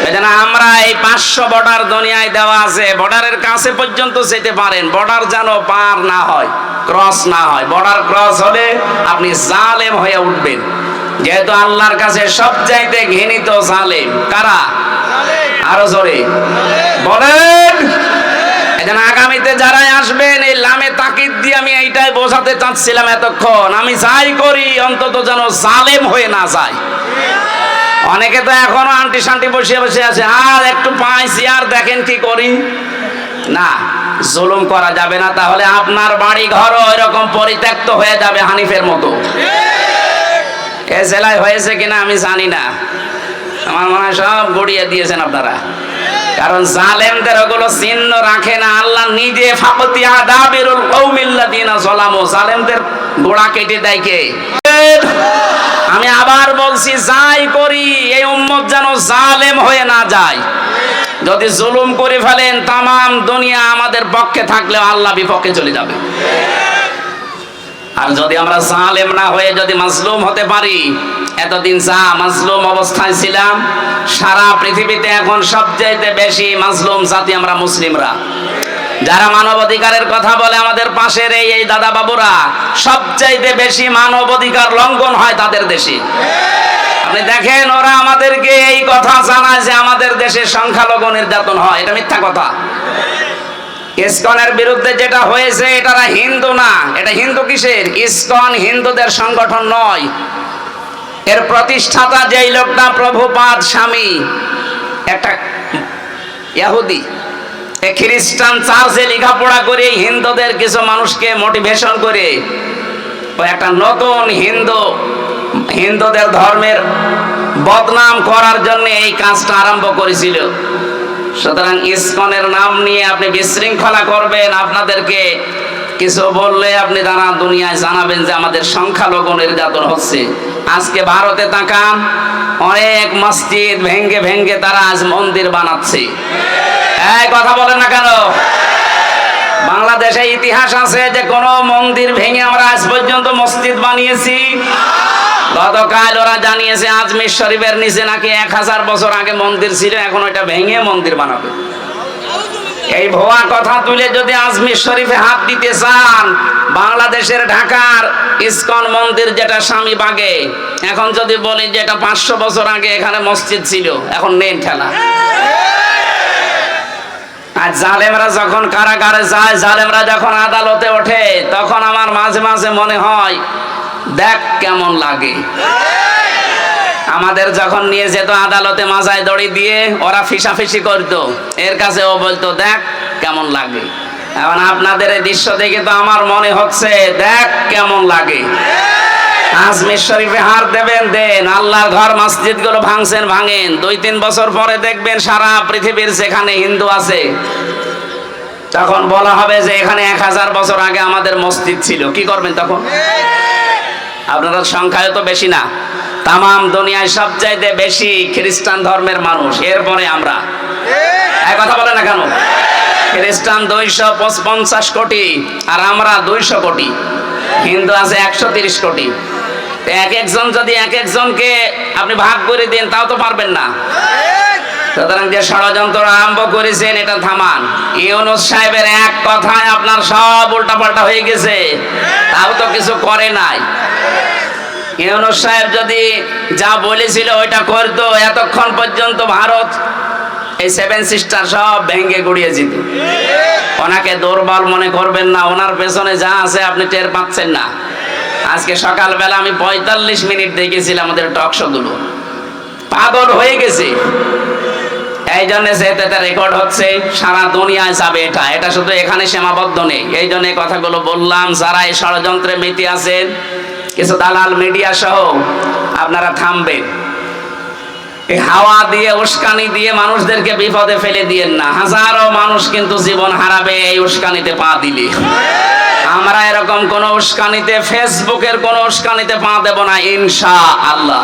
এজন্য আমরা এই 500 বর্ডার দুনিয়ায় দেওয়া আছে, বর্ডারের কাছে পর্যন্ত যেতে পারেন, বর্ডার যেন পার না হয়, ক্রস না হয়। বর্ডার ক্রস হলে আপনি জালেম হয়ে উঠবেন। যেহেতু আল্লাহর কাছে সবচাইতে ঘৃণিত জালেম কারা? আরো জোরে বলেন। এজন্য আগামীতে যারাই আসবেন এই লামে তাকিদ দিয়ে আমি এইটাই বোঝাতে চাচ্ছিলাম এতক্ষণ, আমি যাই করি অন্তত যেন জালেম হয়ে না যায়। অনেকে তো এখনো আন্টি শান্তি বসে বসে আছে, আর একটু পাইছি আর দেখেন কি করি। না, জুলুম করা যাবে না, তাহলে আপনার বাড়ি ঘরও এরকম পরিত্যক্ত হয়ে যাবে হানিফের মতো। এ জেলায় হয়েছে কিনা আমি জানি না, আমার মনে হয় সব গড়িয়ে দিয়েছেন আপনারা। কারণ জালেমদের ওগুলো চিহ্ন রাখে না, আল্লাহ নিজে ফাকতি আদাবিরুল কওমিল্লাযিনা যালামু, জালেমদের গোড়া কেটে দেয় কে? আমি আবার বলছি, যাই করি এই উম্মত যেন জালেম হয়ে না যায়। যদি জুলুম করে ফেলেন তামাম দুনিয়া আমাদের পক্ষে থাকলেও আল্লাহ বিপক্ষে চলে যাবে। আর যদি আমরা জালেম না হয়ে যদি মাজলুম হতে পারি, এতদিন যা মাজলুম অবস্থায় ছিলাম, সারা পৃথিবীতে এখন সবচেয়ে বেশি মাজলুম জাতি আমরা মুসলিমরা। যারা মানবাধিকারের কথা বলে আমাদের পাশের এই দাদা বাবুরা, সবচাইতে বেশি মানবাধিকার লঙ্ঘন হয় তাদের দেশে। আপনি দেখেন, ওরা আমাদেরকে এই কথা জানায় যে আমাদের দেশে সংখ্যালঘু নির্যাতন হয়। এটা মিথ্যা কথা। ইসকনের বিরুদ্ধে যেটা হয়েছে, এটারা হিন্দু না। এটা হিন্দু কিসের? ইসকন হিন্দুদের সংগঠন নয়। এর প্রতিষ্ঠাতা যেই লোকটা, প্রভুপাদ স্বামী, একটা ইহুদি, খ্রিস্টান চার্চে লেখাপড়া করে হিন্দুদের কিছু মানুষকে মোটিভেশন করে ও একটা নতুন হিন্দুদের ধর্মের বদনাম করার জন্য এই কাজটা আরম্ভ করেছিল। সুতরাং ইসকনের নাম নিয়ে আপনি বিশৃঙ্খলা করবেন, আপনাদেরকে কিছু বললে আপনি তারা দুনিয়ায় জানাবেন যে আমাদের সংখ্যালঘু নির্যাতন হচ্ছে। আজকে ভারতে তাকান, অনেক মসজিদ ভেঙ্গে ভেঙ্গে তারা আজ মন্দির বানাচ্ছে। এই কথা বলেন না কেন? বাংলাদেশে ইতিহাস আছে যে কোন মন্দির ভেঙে আমরা আজ পর্যন্ত মসজিদ বানিয়েছি? গতকাল ওরা জানিয়েছে আজমির শরীফের নিচে নাকি 1000 বছর আগে মন্দির ছিল, এখন ওইটা ভেঙে মন্দির বানাবে। এই ভুয়া কথা তুলে যদি আজমির শরীফে হাত দিতে চান, বাংলাদেশের ঢাকার ইসকন মন্দির যেটা স্বামীবাগে, এখন যদি বলি যে এটা 500 বছর আগে এখানে মসজিদ ছিল, এখন নেন ঠেলা। আর জালেমরা যখন কারাগারে যায়, জালেমরা যখন আদালতে ওঠে, তখন আমার মাঝে মাঝে মনে হয় দেখ কেমন লাগে। আমাদের যখন নিয়ে যেত আদালতে মাজায় দড়ি দিয়ে, ওরা ফিসাফিসি করতো, এর কাছে ও বলতো দেখ কেমন লাগে। এখন আপনাদের এই দৃশ্য দেখে তো আমার মনে হচ্ছে দেখ কেমন লাগে। আজমির শরীফে হার দেবেন দেন, আল্লাহর ঘর মসজিদ গুলো ভাঙছেন ভাঙেন, 2-3 বছর পরে দেখবেন সারা পৃথিবীর যেখানে হিন্দু আছে, তখন বলা হবে যে এখানে 1000 বছর আগে আমাদের মসজিদ ছিল। কি করবেন তখন? আপনারা সংখ্যায় তো বেশি না, তামাম দুনিয়ায় সবচাইতে বেশি খ্রিস্টান ধর্মের মানুষ, এরপরে আমরা। এক কথা বলে না কেন? খ্রিস্টান 250 কোটি আর আমরা 200 কোটি, হিন্দু আছে 130 কোটি। এক একজন যদি এক একজনকে আপনি ভাগ করে দেন, তাও তো পারবেন না। সুতরাং যে ষড়যন্ত্র আরম্ভ করেছেন, এটা থামান। ইউনূস সাহেবের এক কথায় আপনার সব উল্টাপাল্টা হয়ে গেছে, তাও তো কিছু করে নাই। ইউনূস সাহেব যদি যা বলেছিল ওইটা করতো, এতক্ষণ পর্যন্ত ভারত এই 7 সিস্টার সব ভেঙে গুড়িয়ে যেত। ওনাকে দুর্বল মনে করবেন না, ওনার পেছনে যা আছে আপনি টের পাচ্ছেন না। আজকে সকালবেলা আমি 45 মিনিট দেখেছিলাম আমাদের টক শো গুলো, পাগল হয়ে গেছে। এই জন্য সেটা রেকর্ড হচ্ছে, সারা দুনিয়ায় যাবে। এটা শুধু এখানে সীমাবদ্ধ নেই। এই জন্য কথাগুলো বললাম। যারা এই ষড়যন্ত্রে মেতে আছেন, কিছু দালাল মিডিয়া সহ, আপনারা থামবেন। এই হাওয়া দিয়ে উস্কানি দিয়ে মানুষদেরকে বিপদে ফেলে দিয়েন না। হাজারো মানুষ কিন্তু জীবন হারাবে এই উস্কানিতে পা দিলে। আমরা এরকম কোন উস্কানিতে, ফেসবুকের কোন উস্কানিতে পা দেব না ইনশাআল্লাহ।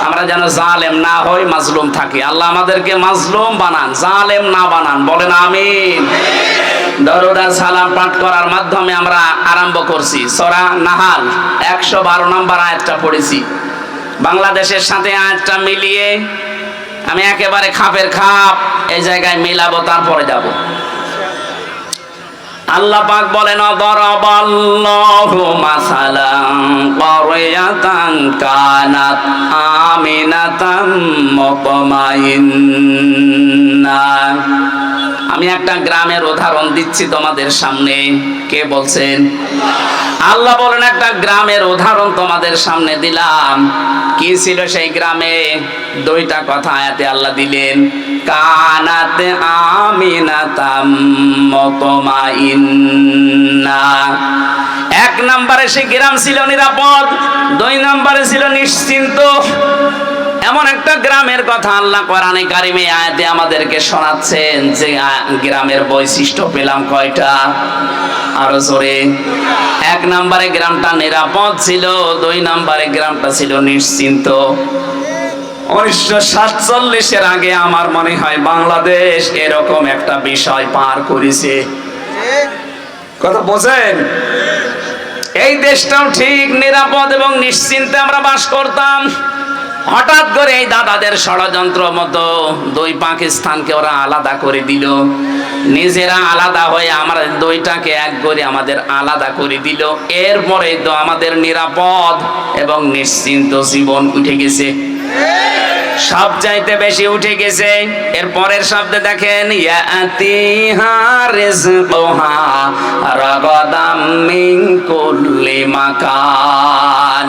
আমরা যেন জালেম না হই, মাজলুম থাকি। আল্লাহ আমাদেরকে মাজলুম বানান, জালেম না বানান। বলেন আমিন। দরুদ আর সালাম পাঠ করার মাধ্যমে আমরা আরম্ভ করছি। সূরা নাহাল 112 নম্বর আয়াতটা পড়েছি। বাংলাদেশের সাথে আয়াতটা মিলিয়ে আমি একেবারে খাপের খাপ এই জায়গায় মিলাবো, তারপরে যাব। আল্লাহ পাক বলেন, দরাবাল্লাহু মাসালান ক্বরিয়াতান কানাত আমিনাতাম মুতমাইন্না। আমি একটা গ্রামের উদাহরণ দিচ্ছি তোমাদের সামনে। কে বলছেন? আল্লাহ বলেন একটা গ্রামের উদাহরণ তোমাদের সামনে দিলাম। কি ছিল সেই গ্রামে? 2টা কথা আয়াতে আল্লাহ দিলেন। কানাত আমিনাতাম মুতমাইন্না। 1 নম্বরে সেই গ্রাম ছিল নিরাপদ, 2 নম্বরে ছিল নিশ্চিন্ত। এমন একটা গ্রামের কথা আল্লাহ কোরআনে কারিমে আয়াতে আমাদেরকে শোনাচ্ছেন, যে গ্রামের বৈশিষ্ট্য পেলাম কয়টা? আরো জোরে। 1 নম্বরে গ্রামটা নিরাপদ ছিল, 2 নম্বরে গ্রামটা ছিল নিশ্চিন্ত। 1947-এর আগে আমার মনে হয় বাংলাদেশ এরকম একটা বিষয় পার করেছে। কথা বোঝেন? এই দেশটাও ঠিক নিরাপদ এবং নিশ্চিন্তে আমরা বাস করতাম। হঠাৎ করে এই দাদাদের ষড়যন্ত্র মতো দুই পাকিস্তানকে ওরা আলাদা করে দিল, নিজেরা আলাদা হয়ে আমরা দুইটাকে এক করে আমাদের আলাদা করে দিল। এরপরে তো আমাদের নিরাপদ এবং নিশ্চিন্ত জীবন উঠে গেছে, সবচাইতে বেশি উঠে গেছে। এর পরের শব্দে দেখেন, ইয়াতিহা রিজকুহা রাগাদাম মিন কুল্লি মাকান।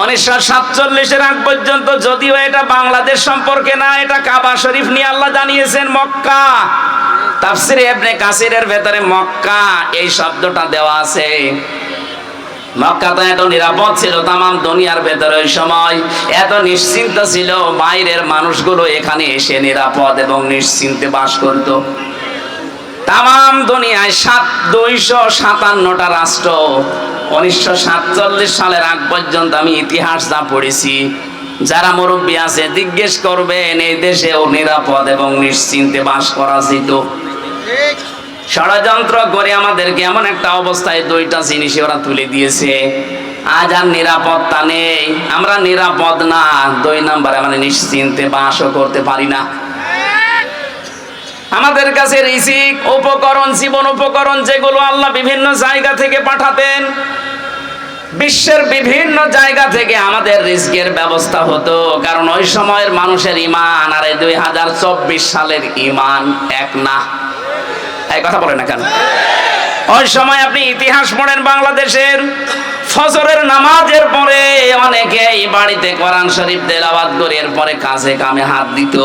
1947-এর আগ পর্যন্ত, যদিও এটা বাংলাদেশ সম্পর্কে না, এটা কাবা শরীফ নিয়ে আল্লাহ জানিয়েছেন মক্কা। তাফসিরে ইবনে কাসিরের ভেতরে মক্কা এই শব্দটা দেওয়া আছে। মক্কা তো এত নিরাপদ ছিল, তামাম দুনিয়ার ভেতরে ওই সময় এত নিশ্চিন্ত ছিল, বাইরের মানুষগুলো এখানে এসে নিরাপদ এবং নিশ্চিন্তে বাস করত। তামাম দুনিয়ায় 257টা রাষ্ট্র। 1947 সালের আগ পর্যন্ত আমি ইতিহাস যা পড়েছি, যারা মুরব্বী আছে জিজ্ঞেস করবেন, এই দেশেও নিরাপদ এবং নিশ্চিন্তে বাস করা যেত। ষড়যন্ত্র করে আমাদেরকে এমন একটা অবস্থায় দুইটা জিনিস ওরা তুলে দিয়েছে, আজ আর নিরাপত্তা নেই, আমরা নিরাপদ না। 2 নম্বরে আমরা নিশ্চিন্তে বাসও করতে পারি না। আমাদের কাছে রিজিক, উপকরণ, জীবন উপকরণ যেগুলো আল্লাহ বিভিন্ন জায়গা থেকে পাঠাতেন, বিশ্বের বিভিন্ন জায়গা থেকে আমাদের রিজিকের ব্যবস্থা হতো, কারণ ওই সময়ের মানুষের ঈমান আর এই 2024 সালের ঈমান এক না। এই কথা বলে না কেন? ওই সময় আপনি ইতিহাস পড়েন বাংলাদেশের, ফজরের নামাজের পরে অনেকেই বাড়িতে কোরআন শরীফ তেলাওয়াত করে এরপরে কাজে কামে হাত দিত।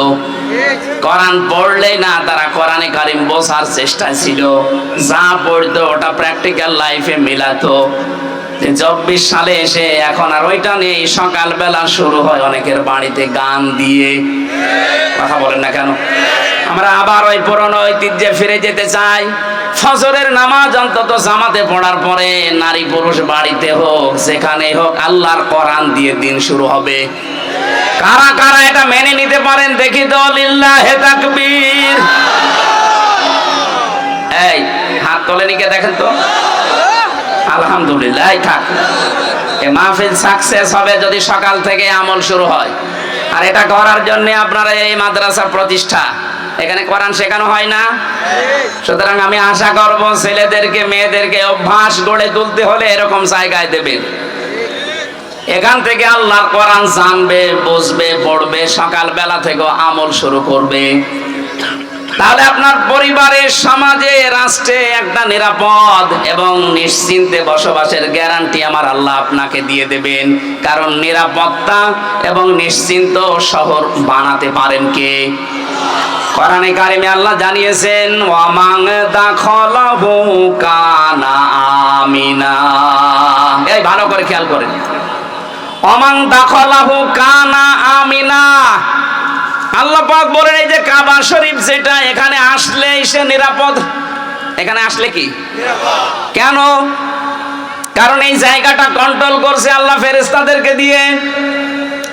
কোরআন পড়লেই না, তারা কোরআনে কারিম বোঝার চেষ্টা ছিল, যা পড়তো ওটা প্র্যাকটিক্যাল লাইফে মিলাতো। 24 সালে এসে এখন আর ওইটা নেই, সকালবেলা শুরু হয় অনেকের বাড়িতে গান দিয়ে। কথা বলেন না কেন? আমরা আবার ওই পুরনো ঐতিহ্যে ফিরে যেতে চাই। ফজরের নামাজ অন্তত জামাতে পড়ার পরে নারী পুরুষ বাড়িতে হোক যেখানে হোক আল্লাহর কোরআন দিয়ে দিন শুরু হবে। কারা কারা এটা মেনে নিতে পারেন দেখি তো, লিল্লাহে তাকবীর। এই হাত তোলেনি কে দেখেন তো? আলহামদুলিল্লাহ। থাক, এই মাহফিল সাকসেস হবে যদি সকাল থেকে আমল শুরু হয়। আর এটা করার জন্য আপনারা এই মাদ্রাসা প্রতিষ্ঠা, এখানে কোরআন শেখানো হয় না। সুতরাং আমি আশা করব ছেলেদেরকে মেয়েদেরকে অভ্যাস গড়ে তুলতে হলে এরকম জায়গায় দেবেন, এখান থেকে আল্লাহর কোরআন জানবে, বুঝবে, পড়বে, সকালবেলা থেকে আমল শুরু করবে। তাহলে আপনার পরিবারের, সমাজে, রাষ্ট্রে একটা নিরাপদ এবং নিশ্চিন্তে বসবাসের গ্যারান্টি আমার আল্লাহ আপনাকে দিয়ে দেবেন। কারণ নিরাপত্তা এবং নিশ্চিন্ত শহর বানাতে পারেন কে? কোরআনে কারিমে আল্লাহ জানিয়েছেন, ওয়ামান দাখালাহু কানা আমিনা। এই ভালো করে খেয়াল করেন, ওয়ামান দাখালাহু কানা আমিনা। আল্লাহ পাক বলেন, এই যে কাবা শরীফ যেটা, এখানে আসলে সে নিরাপদ। এখানে আসলে কি নিরাপদ? কেন? কারণ এই জায়গাটা কন্ট্রোল করছে আল্লাহ ফেরেশতাদেরকে দিয়ে।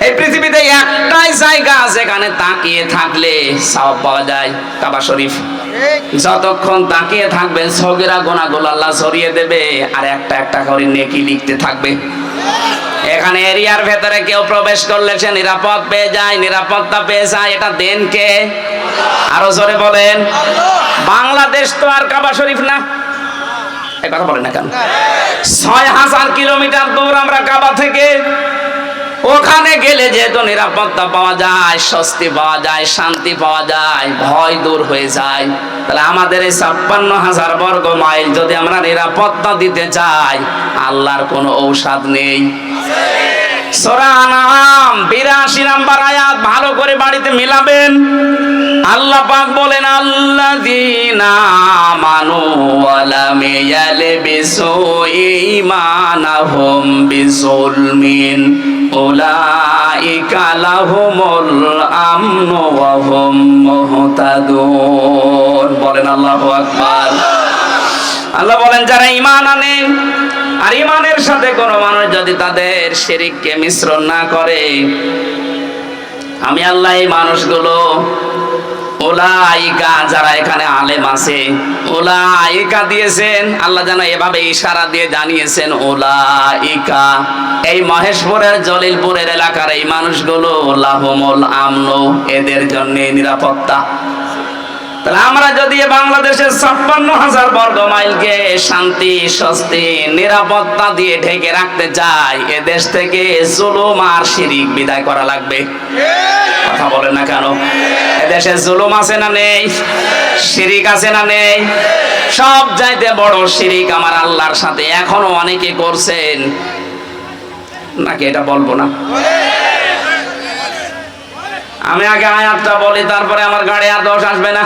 এই পৃথিবীতে একটাই জায়গা যেখানে তাকিয়ে থাকলে সওয়াব পাওয়া যায়, কাবা শরীফ। যতক্ষণ তাকিয়ে থাকবেন সগীরা গুনাহগুলো আল্লাহ সরিয়ে দেবে, আর একটা একটা করে নেকি লিখতে থাকবে। এখানে এরিয়ার ভেতরে কেউ প্রবেশ করলে সে নিরাপদ পেয়ে যায়, নিরাপত্তা পেয়ে যায়। এটা দেন কে? আরো জোরে বলেন। বাংলাদেশ তো আর কাবা শরীফ না, এই কথা বলেন না কেন? 6000 কিলোমিটার দূর আমরা কাবা থেকে। ওখানে গেলে যেহেতু নিরাপত্তা পাওয়া যায়, স্বস্তি পাওয়া যায়, শান্তি পাওয়া যায়, ভয় দূর হয়ে যায়। তাহলে আমাদের এই 56,000 বর্গ মাইল যদি আমরা নিরাপত্তা দিতে চাই, আল্লাহর কোনো ঔষধ নেই। সূরা আনআম 82 নম্বর আয়াত ভালো করে বাড়িতে মিলাবেন। আল্লাহ পাক বলেন, আল্লাযীনা আমানু ওয়া লাম ইয়ালবিসু ঈমানাহুম বিযুলমিন উলাইকা লাহুমুল আমনু ওয়া হুম মুহতাদুন। বলেন আল্লাহু আকবার। আল্লাহ বলেন, যারা ঈমান আনে আর ঈমানের সাথে কোনো মানুষ যদি তাদের শিরককে মিশ্রণ না করে, আমি আল্লাহ এই মানুষগুলো উলাইকা, যারা এখানে আলেম আছে, উলাইকা দিয়েছেন আল্লাহ যেন এভাবে ইশারা দিয়ে জানিয়েছেন উলাইকা, এই মহেশপুরের জলিলপুরের এলাকার এই মানুষগুলো লাহুমুল আমনু, এদের জন্য নিরাপত্তা। তাহলে আমরা যদি বাংলাদেশের 56,000 বর্গ মাইলকে শান্তি স্বস্তি নিরাপত্তা দিয়ে ঢেকে রাখতে চাই, এ দেশ থেকে জুলুম আর শিরিক বিদায় করা লাগবে। কথা বলেন না কেন? এদেশে জুলুম আছে না নেই? শিরিক আছে না নেই? সব চাইতে বড় শিরিক আমার আল্লাহর সাথে এখনো অনেকে করছেন, নাকি এটা বলবো না? আমি আগে আয়াতটা বলি, তারপরে আমার গাড়ি আর দোষ আসবে না।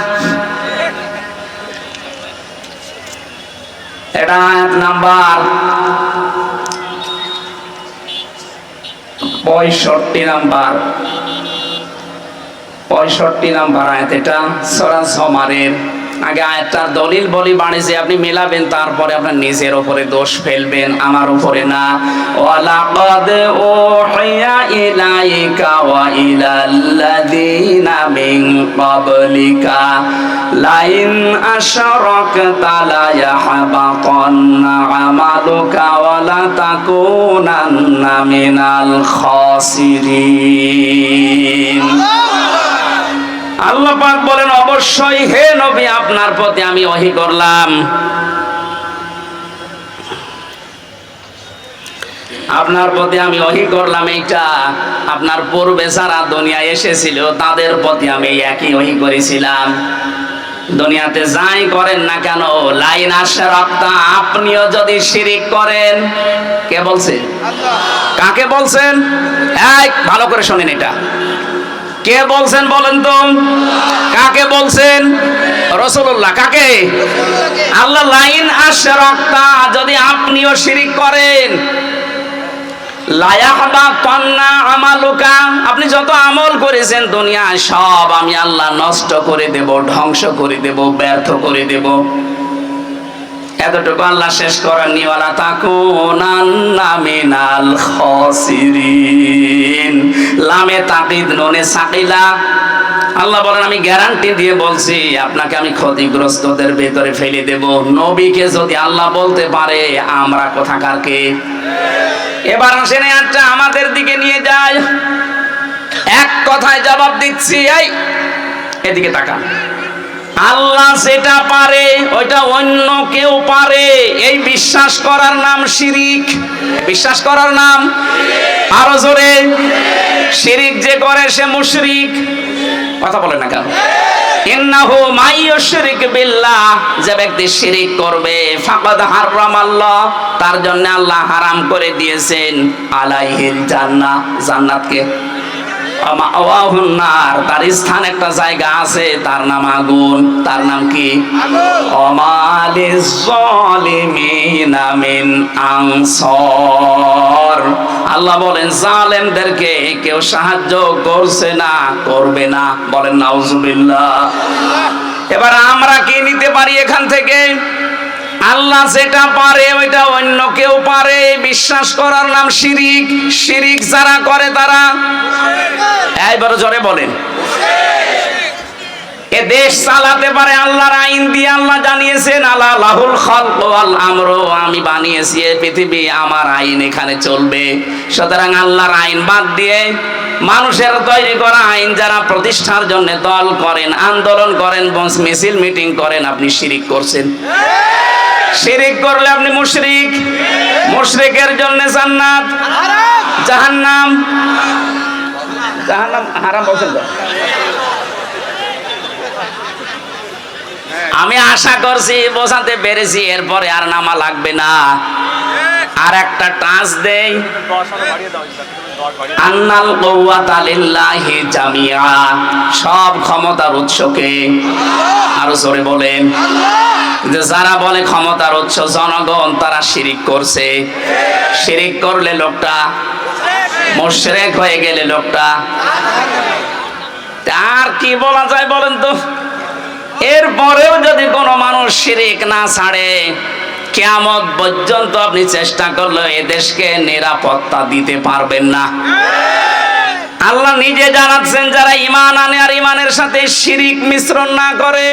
এটা আয়াত নাম্বার 65 নাম্বার আয়াত, এটা সূরা জুমারের। আগে আয়াতটার দলিল বলি, বাণিজ্য আপনি মেলাবেন, তারপরে আপনার নিজের উপরে দোষ ফেলবেন, আমার উপরে না। ওয়ালাকাদ উহিয়া ইলাইকা ওয়া ইলাল্লাযীনা মিন ক্বাবলিকা লাইন আশরাকতা লা ইয়াহবাতান্না আমালুকা ওয়া লা তাকুনান্না মিনাল খাসিরিন। আল্লাহ পাক বলেন, অবশ্যই হে নবী আপনার প্রতি আমি ওহী করলাম, আপনার প্রতি আমি ওহী করলাম, এইটা আপনার পূর্বে যারা দুনিয়ায় এসেছিল তাদের প্রতি আমি একই ওহী করেছিলাম। দুনিয়াতে যাই করেন না কেন, লাইন আশরাকতা, আপনিও যদি শিরিক করেন, কে বলছেন? কাকে বলছেন? এই ভালো করে শুনেন, এটা কে বলছেন বলেন তো? কাকে বলছেন? রাসূলুল্লাহ। কাকে? আল্লাহ। লাইন আশরাকতা, যদি আপনিও শিরিক করেন, লা ইয়াহবাতান্না আমালুকা, আপনি যত আমল করেছেন দুনিয়ায় সব আমি আল্লাহ নষ্ট করে দেব, ধ্বংস করে দেব, ব্যর্থ করে দেব। এতটুকু আল্লাহ শেষ করেননি, ওয়ালা তাকুনান্না মিনাল খাসিরিন, লামে তাকিদ নুনে সাকিলা। আল্লাহ বলেন, আমি গ্যারান্টি দিয়ে বলছি আপনাকে আমি ক্ষতিগ্রস্তদের ভেতরে ফেলে দেব। নবীকে যদি আল্লাহ বলতে পারে, আমরা কোথাকার কে? এবার আসেন একটা আমাদের দিকে নিয়ে যায়, এক কথায় জবাব দিচ্ছি, এই এদিকে তাকান। আল্লাহ যেটা পারে ওইটা অন্য কেউ পারে, এই বিশ্বাস করার নাম শিরিক। বিশ্বাস করার নাম, আরো জোরে, শিরিক যে করে সে মুশরিক। কথা বলে না কেন? ইন্নাহু মাইয়ুশরিক বিল্লাহ, যে ব্যক্তি শিরিক করবে, ফাকাদ হারামাল্লাহ, তার জন্য আল্লাহ হারাম করে দিয়েছেন আলাইহিল জান্নাহ, জান্নাতকে। মাওয়াহুন নার, তার স্থান একটা জায়গা আছে, তার নাম আগুন। তার নাম কি? ওমালিজ জালিমিনা মিন আনসার। আল্লাহ বলেন, জালেমদেরকে কেউ সাহায্য করছে না, করবে না। বলেন নাউজুবিল্লাহ। এবার আমরা কি নিতে পারি এখান থেকে? আল্লাহ যেটা পারে ওইটা অন্য কেউ পারে, বিশ্বাস করার নাম শিরিক। শিরিক যারা করে তারা, এইবার জোরে বলেন, এ দেশ চালাতে পারে আল্লাহর আইন দিয়ে। আল্লাহ জানিয়েছেন, আলা লাহুল খালক ওয়াল আমরু, আমি বানিয়েছি এই পৃথিবী, আমার আইন এখানে চলবে। সুতরাং আল্লাহর আইন বাদ দিয়ে মানুষের তৈরি করা আইন যারা প্রতিষ্ঠার জন্য দল করেন, আন্দোলন করেন, মিছিল মিটিং করেন, আপনি শিরিক করছেন। শিরিক করলে আপনি মুশরিক। মুশরিকের জন্য জান্নাত, জাহান্নাম। জাহান্নাম হারাম বলছেন তো? আমি আশা করছি বোঝাতে পেরেছি, এরপরে আর নামা লাগবে না। আর একটা টাচ দেই, আন্নাল কুওয়াতা লিল্লাহি জামিআ, সব ক্ষমতার উৎসকে। আরো জোরে বলেন, যে যারা বলে ক্ষমতার উৎস জনগণ, তারা শিরিক করছে। শিরিক করলে লোকটা মুশরিক হয়ে গেলে লোকটা, আর কি বলা যায় বলেন তো? এরপরেও যদি কোনো মানুষ শিরিক না ছাড়ে, কিয়ামত পর্যন্ত আপনি চেষ্টা করলে এ দেশকে নিরাপত্তা দিতে পারবেন না। আল্লাহ নিজে জানাচ্ছেন যারা ঈমান আনে আর ঈমানের সাথে শিরিক মিশ্রণ না করে,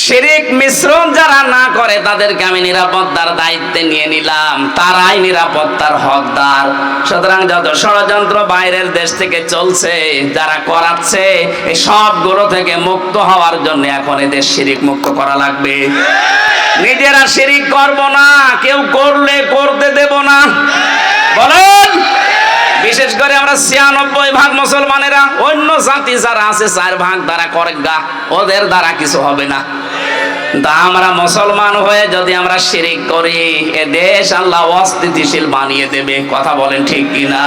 শিরিক মিশ্রণ যারা না করে তাদেরকে আমি নিরাপত্তার দায়িত্বে নিয়ে নিলাম, তারাই নিরাপত্তার হকদার। সুতরাং যত ষড়যন্ত্র বাইরের দেশ থেকে চলছে, যারা করাচ্ছে, এই সবগুলো থেকে মুক্ত হওয়ার জন্য এখন এদের শিরিক মুক্ত করা লাগবে। নিজেরা শিরিক করব না, কেউ করলে করতে দেব না। বলেন, বিশেষ করে আমরা ৯৬% মুসলমানেরা, অন্য জাতি যারা আছে 4% দ্বারা করে গা, ওদের দ্বারা কিছু হবে না। তা আমরা মুসলমান হয়ে যদি আমরা শিরিক করি, এ দেশ আল্লাহ অস্থিতিশীল বানিয়ে দেবে। কথা বলেন ঠিক কিনা?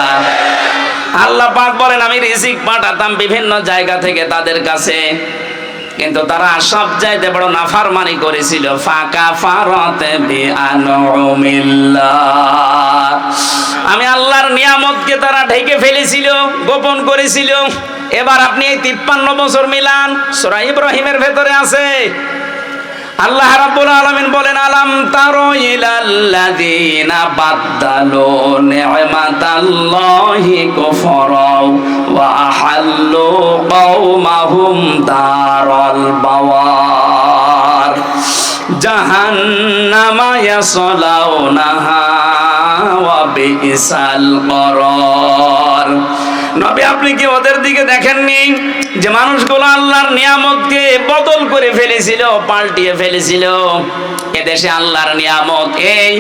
আল্লাহ পাক বলেন আমি রিজিক পাঠাতাম বিভিন্ন জায়গা থেকে তাদের কাছে, কিন্তু তারা সব চাইতে বড় নাফরমানি করেছিল। ফাকা ফারাতে বিআনউমিল্লাহ, আমি আল্লাহর নিয়ামতকে তারা ঢেকে ফেলেছিল, গোপন করেছিল। এবার আপনি এই 53 বছর মিলান, সূরা ইব্রাহিমের ভেতরে আছে। আল্লাহ রাব্বুল আলামিন বলেন আলাম তারো ইলাল্লাযীনা বাদদালু নি'মাতাল্লাহি কুফরা ওয়া আহাল্লু কওমাহুম দারাল বাওয়ার জাহান্নামা ইয়াসলাউনাহা ওয়া বিইসাল করার। নবী আপনি কি ওদের দিকে দেখেননি যে মানুষগুলো আল্লাহর নিয়ামতকে বদল করে ফেলেছিল, পাল্টিয়ে ফেলেছিল? এদেশে আল্লাহর নিয়ামত এই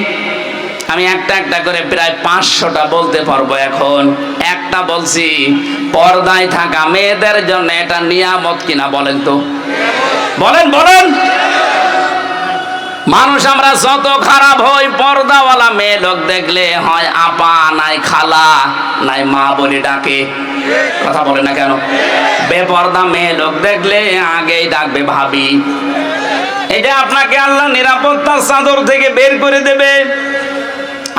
আমি একটা একটা করে প্রায় 500টা বলতে পারবো। এখন একটা বলছি, পর্দায় থাকা মেয়েদের জন্য এটা নিয়ামত কিনা বলেন তো? বলেন বলেন। মানুষ আমরা যত খারাপ হই, পর্দাওয়ালা মেয়ে লোক দেখলে হয় আপা, নাই খালা, নাই মা বলে ডাকে। কথা বলে না কেন? বেপর্দা মেয়ে লোক দেখলে আগেই ডাকবে ভাবি। এটা আপনাকে আল্লাহ নিরাপত্তার চাদর থেকে বের করে দেবে।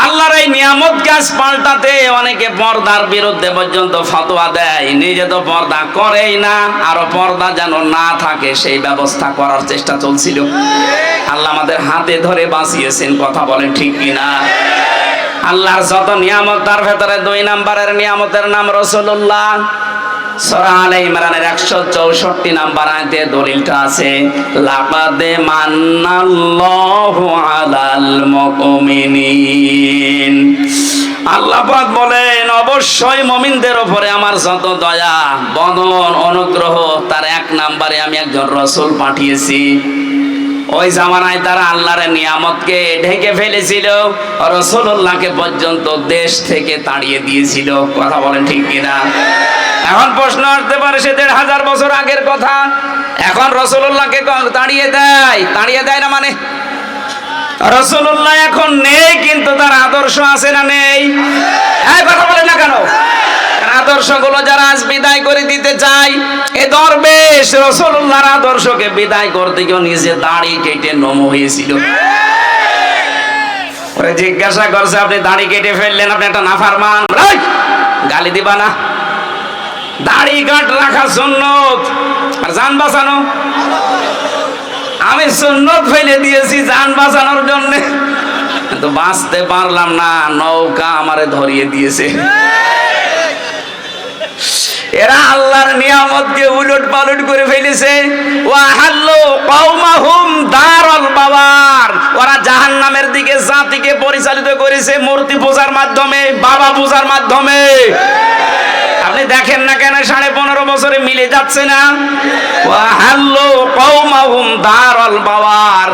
আল্লাহর এই নিয়ামত গাছ পাল্টাতে অনেকে পর্দার বিরুদ্ধে পর্যন্ত ফতোয়া দেয়, নিজে তো পর্দা করেই না, আরো পর্দা যেন না থাকে সেই ব্যবস্থা করার চেষ্টা চলছিল। আল্লাহ আমাদের হাতে ধরে বাঁচিয়েছেন। কথা বলেন ঠিক কিনা? আল্লাহর যত নিয়ামত, তার ভেতরে 2 নম্বরের নিয়ামতের নাম রাসূলুল্লাহ। সূরা আলে ইমরানের 164 নম্বর আয়াতে দলিলটা আছে, লাকাদ মান্নাল্লাহু আলাল মুমিনিন। আল্লাহ পাক বলেন অবশ্যই মুমিনদের উপরে আমার যত দয়া, বদন, অনুগ্রহ, তার 1 নম্বরে আমি একজন রাসূল পাঠিয়েছি। ওই জামানায় তারা আল্লাহর নিয়ামতকে ঢেকে ফেলেছিল, রাসূলুল্লাহকে পর্যন্ত দেশ থেকে তাড়িয়ে দিয়েছিল। কথা বলেন ঠিক কিনা? এখন প্রশ্ন আসতে পারে সে 1500 বছর আগের কথা, এখন রাসূলুল্লাহকে তাড়িয়ে দেয়? তাড়িয়ে দেয় না মানে রাসূলুল্লাহ এখন নেই, কিন্তু তার আদর্শ আছে না নেই? এই কথা বলেন না কেন? আদর্শগুলো যারা আজ বিদায় করে দিতে চায়, এ দরবেশ রাসূলুল্লাহর আদর্শকে বিদায় করতে গিয়ে নিজে দাড়ি কেটে নমো হয়েছিল। ওরে জিজ্ঞাসা করছে আপনি দাড়ি কেটে ফেললেন, আপনি একটা নাফরমান, গালি দিবা না? দাড়ি কাট রাখা সুন্নত, আর জান বাঁচানো। আমি সুন্নত ফেলে দিয়েছি জান বাঁচানোর জন্য, কিন্তু বাঁচতে পারলাম না, নৌকা আমারে ধরিয়ে দিয়েছে। এরা আল্লাহর নিয়ামতকে উলট পালট করে ফেলেছে। ওয়া হাল্লু কওমাহুম দারাল বাওয়ার, ওরা জাহান্নামের দিকে জাতিকে পরিচালিত করেছে মূর্তি পূজার মাধ্যমে, বাবা পূজার মাধ্যমে। আপনি দেখেন না কেন 15.5 বছরে মিলে যাচ্ছে না? ওয়া হাল্লু কওমাহুম দারাল বাওয়ার,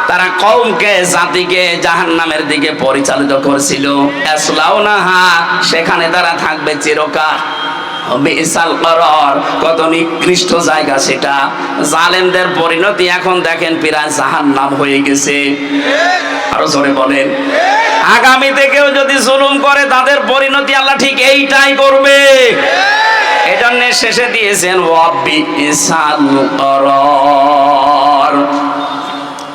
তারা কওমকে, জাতিকে জাহান্নামের দিকে পরিচালিত করেছিল। ইয়াসলাউনাহা, সেখানে তারা থাকবে চিরকাল। বিসাল করার, কত নিকৃষ্ট জায়গা সেটা। জালেমদের পরিণতি এখন দেখেন প্রায় জাহান্নাম হয়ে গেছে। আরো জোরে বলেন। আগামীতে কেউ যদি জুলুম করে তাদের পরিণতি আল্লাহ ঠিক এইটাই করবে। এজন্য শেষে দিয়েছেন বিসাল করার।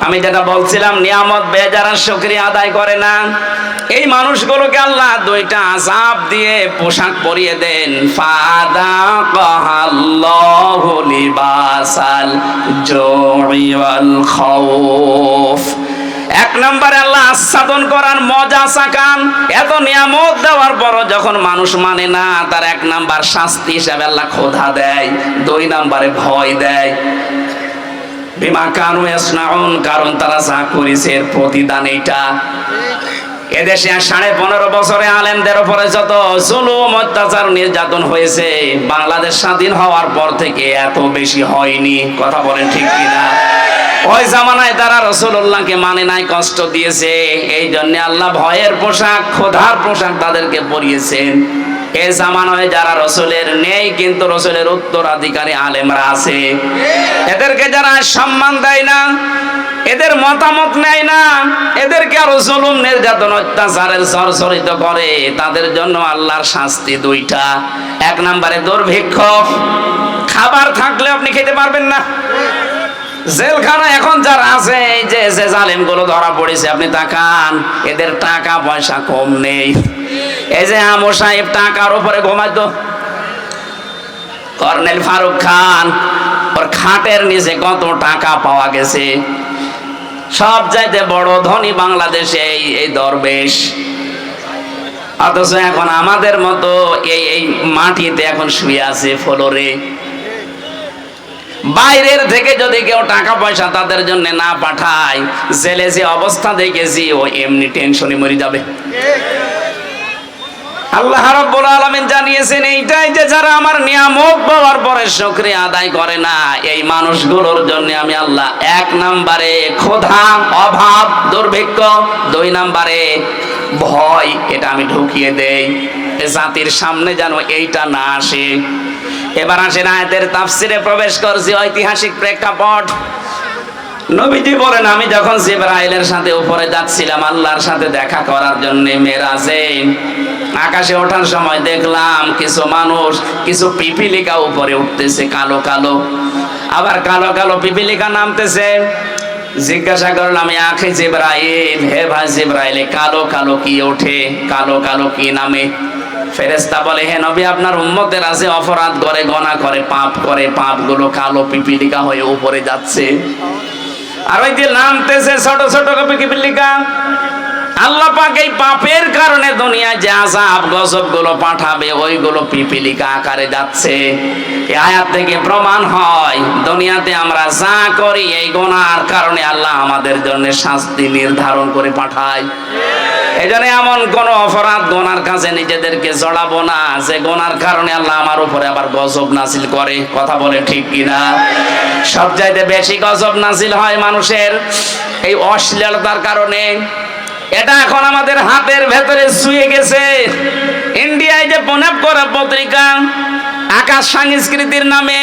আমি যেটা বলছিলাম, নিয়ামত বেজারা শুকরিয়া আদায় করে না, এই মানুষগুলোকে আল্লাহ 2টা আযাব দিয়ে পোশাক পরিয়ে দেন। ফাদাকাল্লাহু লিবাসাল জুই ওয়াল খাউফ, এক নম্বরে আল্লাহ আস্বাদন করান, মজা চাকান। এত নিয়ামত দেওয়ার পরও যখন মানুষ মানে না, তার এক নাম্বার শাস্তি হিসাবে আল্লাহ ক্ষোধা দেয়, দুই নম্বরে ভয় দেয়। বিমা কানু ইয়াসনাউন, কারণ তারা যা করেছে এর প্রতিদান এইটা। এদেশে 15.5 বছরে আলেমদের উপরে যত জুলুম অত্যাচার নির্যাতন হয়েছে, বাংলাদেশ স্বাধীন হওয়ার পর থেকে এত বেশি হয়নি। কথা বলেন ঠিক কিনা? ওই জামানায় তারা রাসূলুল্লাহকে মানে নাই, কষ্ট দিয়েছে। এই জন্য আল্লাহ ভয়ের পোশাক, ক্ষোধার পোশাক তাদেরকে পরিয়েছেন। এই জামানায় যারা রাসূলের নেই, কিন্তু রাসূলের উত্তরাধিকারী আলেমরা আছে, এদেরকে যারা সম্মান দেয় না, এদের মতামত নেয় না, এদেরকে আরো জুলুম নির্যাতন অত্যাচারের জর্জরিত করে, তাদের জন্য আল্লাহর শাস্তি দুইটা। এক নম্বরে দুর্ভিক্ষ, খাবার থাকলে আপনি খেতে পারবেন না। জেলখানা এখন যারা আছে, এই যে জালেমগুলো ধরা পড়েছে, আপনি তাকান, এদের টাকা পয়সা কম নেই। এই যে আমর সাহেব টাকার উপরে ঘুমাইতো, কর্নেল ফারুক খান, ওর খাটের নিচে কত টাকা পাওয়া গেছে। সব চাইতে বড় ধনী বাংলাদেশে এই দরবেশ, অথচ এখন আমাদের মতো এই মাটিতে এখন শুয়ে আছে ফ্লোরে। বাইরের থেকে যদি কেউ টাকা পয়সা তাদের জন্য না পাঠায়, জেলে যে অবস্থা দেখেছি, ও এমনি টেনশনে মরে যাবে। আল্লাহ রাব্বুল আলামিন জানিয়েছেন এইটাই, যে যারা আমার নিয়ামত পাওয়ার পরে শুকরিয়া আদায় করে না, এই মানুষগুলোর জন্য আমি আল্লাহ এক নম্বরে ক্ষুধা, অভাব, দুর্ভিক্ষ, দুই নম্বরে ভয়, এটা আমি ঢুকিয়ে দেই, জাতির সামনে যেন এইটা না আসে। এবার আসেন আয়াতের তাফসিরে প্রবেশ করছি, ঐতিহাসিক প্রেক্ষাপট। নবীজি বলেন, আমি যখন জিবরাইলের সাথে উপরে যাচ্ছিলাম আল্লাহর সাথে দেখা করার জন্য মেরাজে, আকাশে ওঠার সময় দেখলাম কিছু মানুষ, কিছু পিপিলিকা উপরে উঠতেছে, কালো কালো, আবার কালো কালো পিপিলিকা নামতেছে। জিজ্ঞাসা করলাম, আখে জিবরাইল, হে ভাই জিবরাইল, কালো কালো কি ওঠে, কালো কালো কি নামে? ফেরেশতা বলে, হে নবী, আপনার উম্মতের আছে, অপরাধ করে, গুনাহ করে, পাপ করে, পাপগুলো কালো পিপিলিকা হয়ে উপরে যাচ্ছে। আর ওই যে নামতেছে ছোট ছোট পিপিলিকা, আল্লাহ পাক এই পাপের কারণে দুনিয়ায় যে আযাব গজব গুলো পাঠাবে, ওইগুলো পিপিলিকা আকারে যাচ্ছে। এই আয়াত থেকে প্রমাণ হয়, দুনিয়াতে আমরা যা করি এই গুনার কারণে আল্লাহ আমাদের জন্য শাস্তি নির্ধারণ করে পাঠায়। এই জন্য এমন কোন অপরাধ গুনার কাছে নিজেদেরকে জড়াবো না, যে গুনার কারণে আল্লাহ আমার উপরে আবার গজব নাজিল করে। কথা বলে ঠিক কিনা? সবচাইতে বেশি গজব নাজিল হয় মানুষের এই অশ্লীলতার কারণে। এটা এখন আমাদের হাতের ভেতরে শুয়ে গেছে। ইন্ডিয়ায় যে প্রণব করা পত্রিকা, আকাশ সংস্কৃতির নামে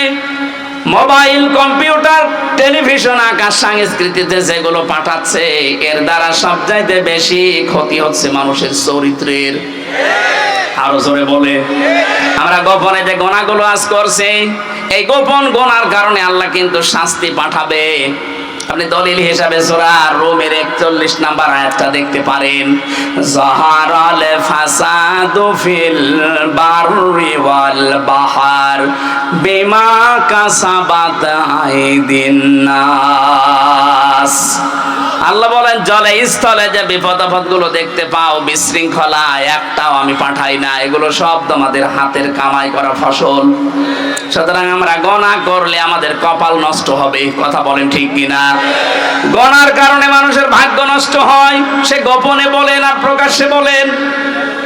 মোবাইল, কম্পিউটার, টেলিভিশন, আকাশ সংস্কৃতিতে যেগুলো পাঠাচ্ছে, এর দ্বারা সবচাইতে বেশি ক্ষতি হচ্ছে মানুষের চরিত্রের। আরো জোরে বলে, আমরা গোপনে যে গুনাহগুলো আজ করছি, এই গোপন গুনার কারণে আল্লাহ কিন্তু শাস্তি পাঠাবে। আপনি দলিল হিসাবে সূরা রুমের 41 নাম্বার আয়াতটা দেখতে পারেন, যাহারাল ফাসাদু ফিল বাররি ওয়াল বাহার বিমা কাসাবাত আইদিন নাস। আল্লাহ বলেন, জলে স্থলে যে বিপদ আপদ গুলো দেখতে পাও, বিশৃঙ্খলা, একটাও আমি পাঠাই না, এগুলো সব তোমাদের হাতের কামাই করা ফসল। সুতরাং আমরা গুনাহ করলে আমাদের কপাল নষ্ট হবে। কথা বলেন ঠিক কিনা? গুনার কারণে মানুষের ভাগ্য নষ্ট হয়, সে গোপনে বলেন আর প্রকাশ্যে বলেন।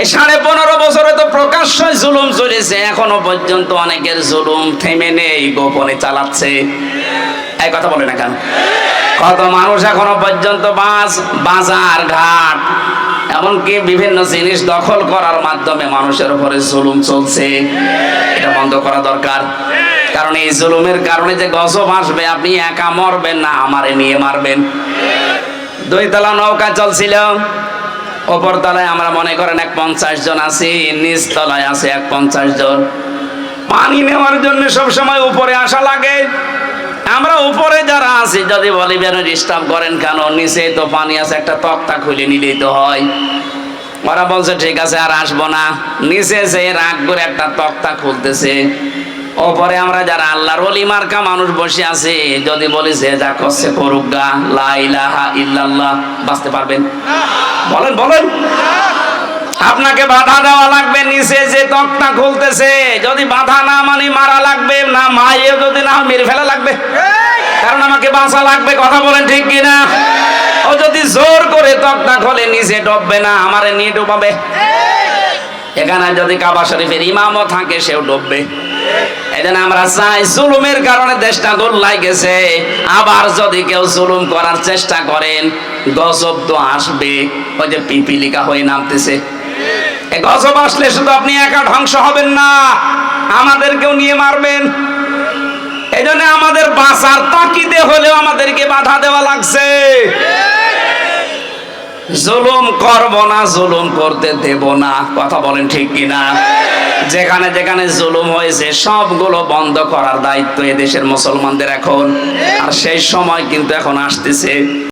এই 15.5 বছরে তো প্রকাশ্য জুলুম চলেছে, এখনো পর্যন্ত অনেকের জুলুম থেমে নেই, গোপনে চালাচ্ছে। এই কথা বলে না কেন? কত মানুষ এখনো পর্যন্ত বাজার ঘাট, এমনকি বিভিন্ন জিনিস দখল করার মাধ্যমে মানুষের উপরে জুলুম চলছে। এটা বন্ধ করা দরকার, কারণ এই জুলুমের কারণে যে গজব আসবে, আপনি একা মরবেন না, আমারে নিয়ে মারবেন। 2 তলা নৌকা চলছিল, ওপর তলায় আমরা মনে করেন 50 জন আছি, নিচ তলায় আছে 50 জন। পানি নেওয়ার জন্য সবসময় উপরে আসা লাগে। আমরা উপরে যারা আছি যদি বলি বের ডিস্টার্ব করেন কেন, নিচে তো পানি আছে, একটা তক্তা খুলে নিলেই তো হয়। ওরা বলছে ঠিক আছে আর আসবো না, নিচে যে রাগ করে একটা তক্তা খুলতেছে, ওপরে আমরা যারা আল্লাহর ওলি মার্কা মানুষ বসে আছি, যদি বলি যে যা করছে করুক গা, লা ইলাহা ইল্লাল্লাহ, বাঁচতে পারবেন? বলেন বলেন। আপনাকে বাধা দেওয়া লাগবে, নিচে যে তক্তা খুলতেছে যদি বাধা না মানে মারা লাগবে, না মায়ে যদি না মেরে ফেলা লাগবে, কারণ আমাকে বাঁচা লাগবে। কথা বলেন ঠিক কিনা? ও যদি জোর করে তক্তা খোলে নিচে ডুববে না, আমারে নিয়ে ডুবাবে। এখানে যদি কাবা শরীফের ইমামও থাকে সেও ডুববে। এজন্য আমরা চাই, জুলুমের কারণে দেশটা গোল্লাই গেছে, আবার যদি কেউ জুলুম করার চেষ্টা করেন গজব তো আসবে। ওই যে পিপিলিকা হয়ে নামতেছে, এই গজব আসলে শুধু আপনি একা ধ্বংস হবেন না, আমাদেরকেও নিয়ে মারবেন। এই জন্য আমাদের বাঁচার তাকিদে হলেও আমাদেরকে বাধা দেওয়া লাগছে। জুলুম করব না, জুলুম করতে দেব না। কথা বলেন ঠিক কিনা? যেখানে যেখানে জুলুম হয়েছে সবগুলো বন্ধ করার দায়িত্ব এদেশের মুসলমানদের এখন, আর সেই সময় কিন্তু এখন আসতেছে।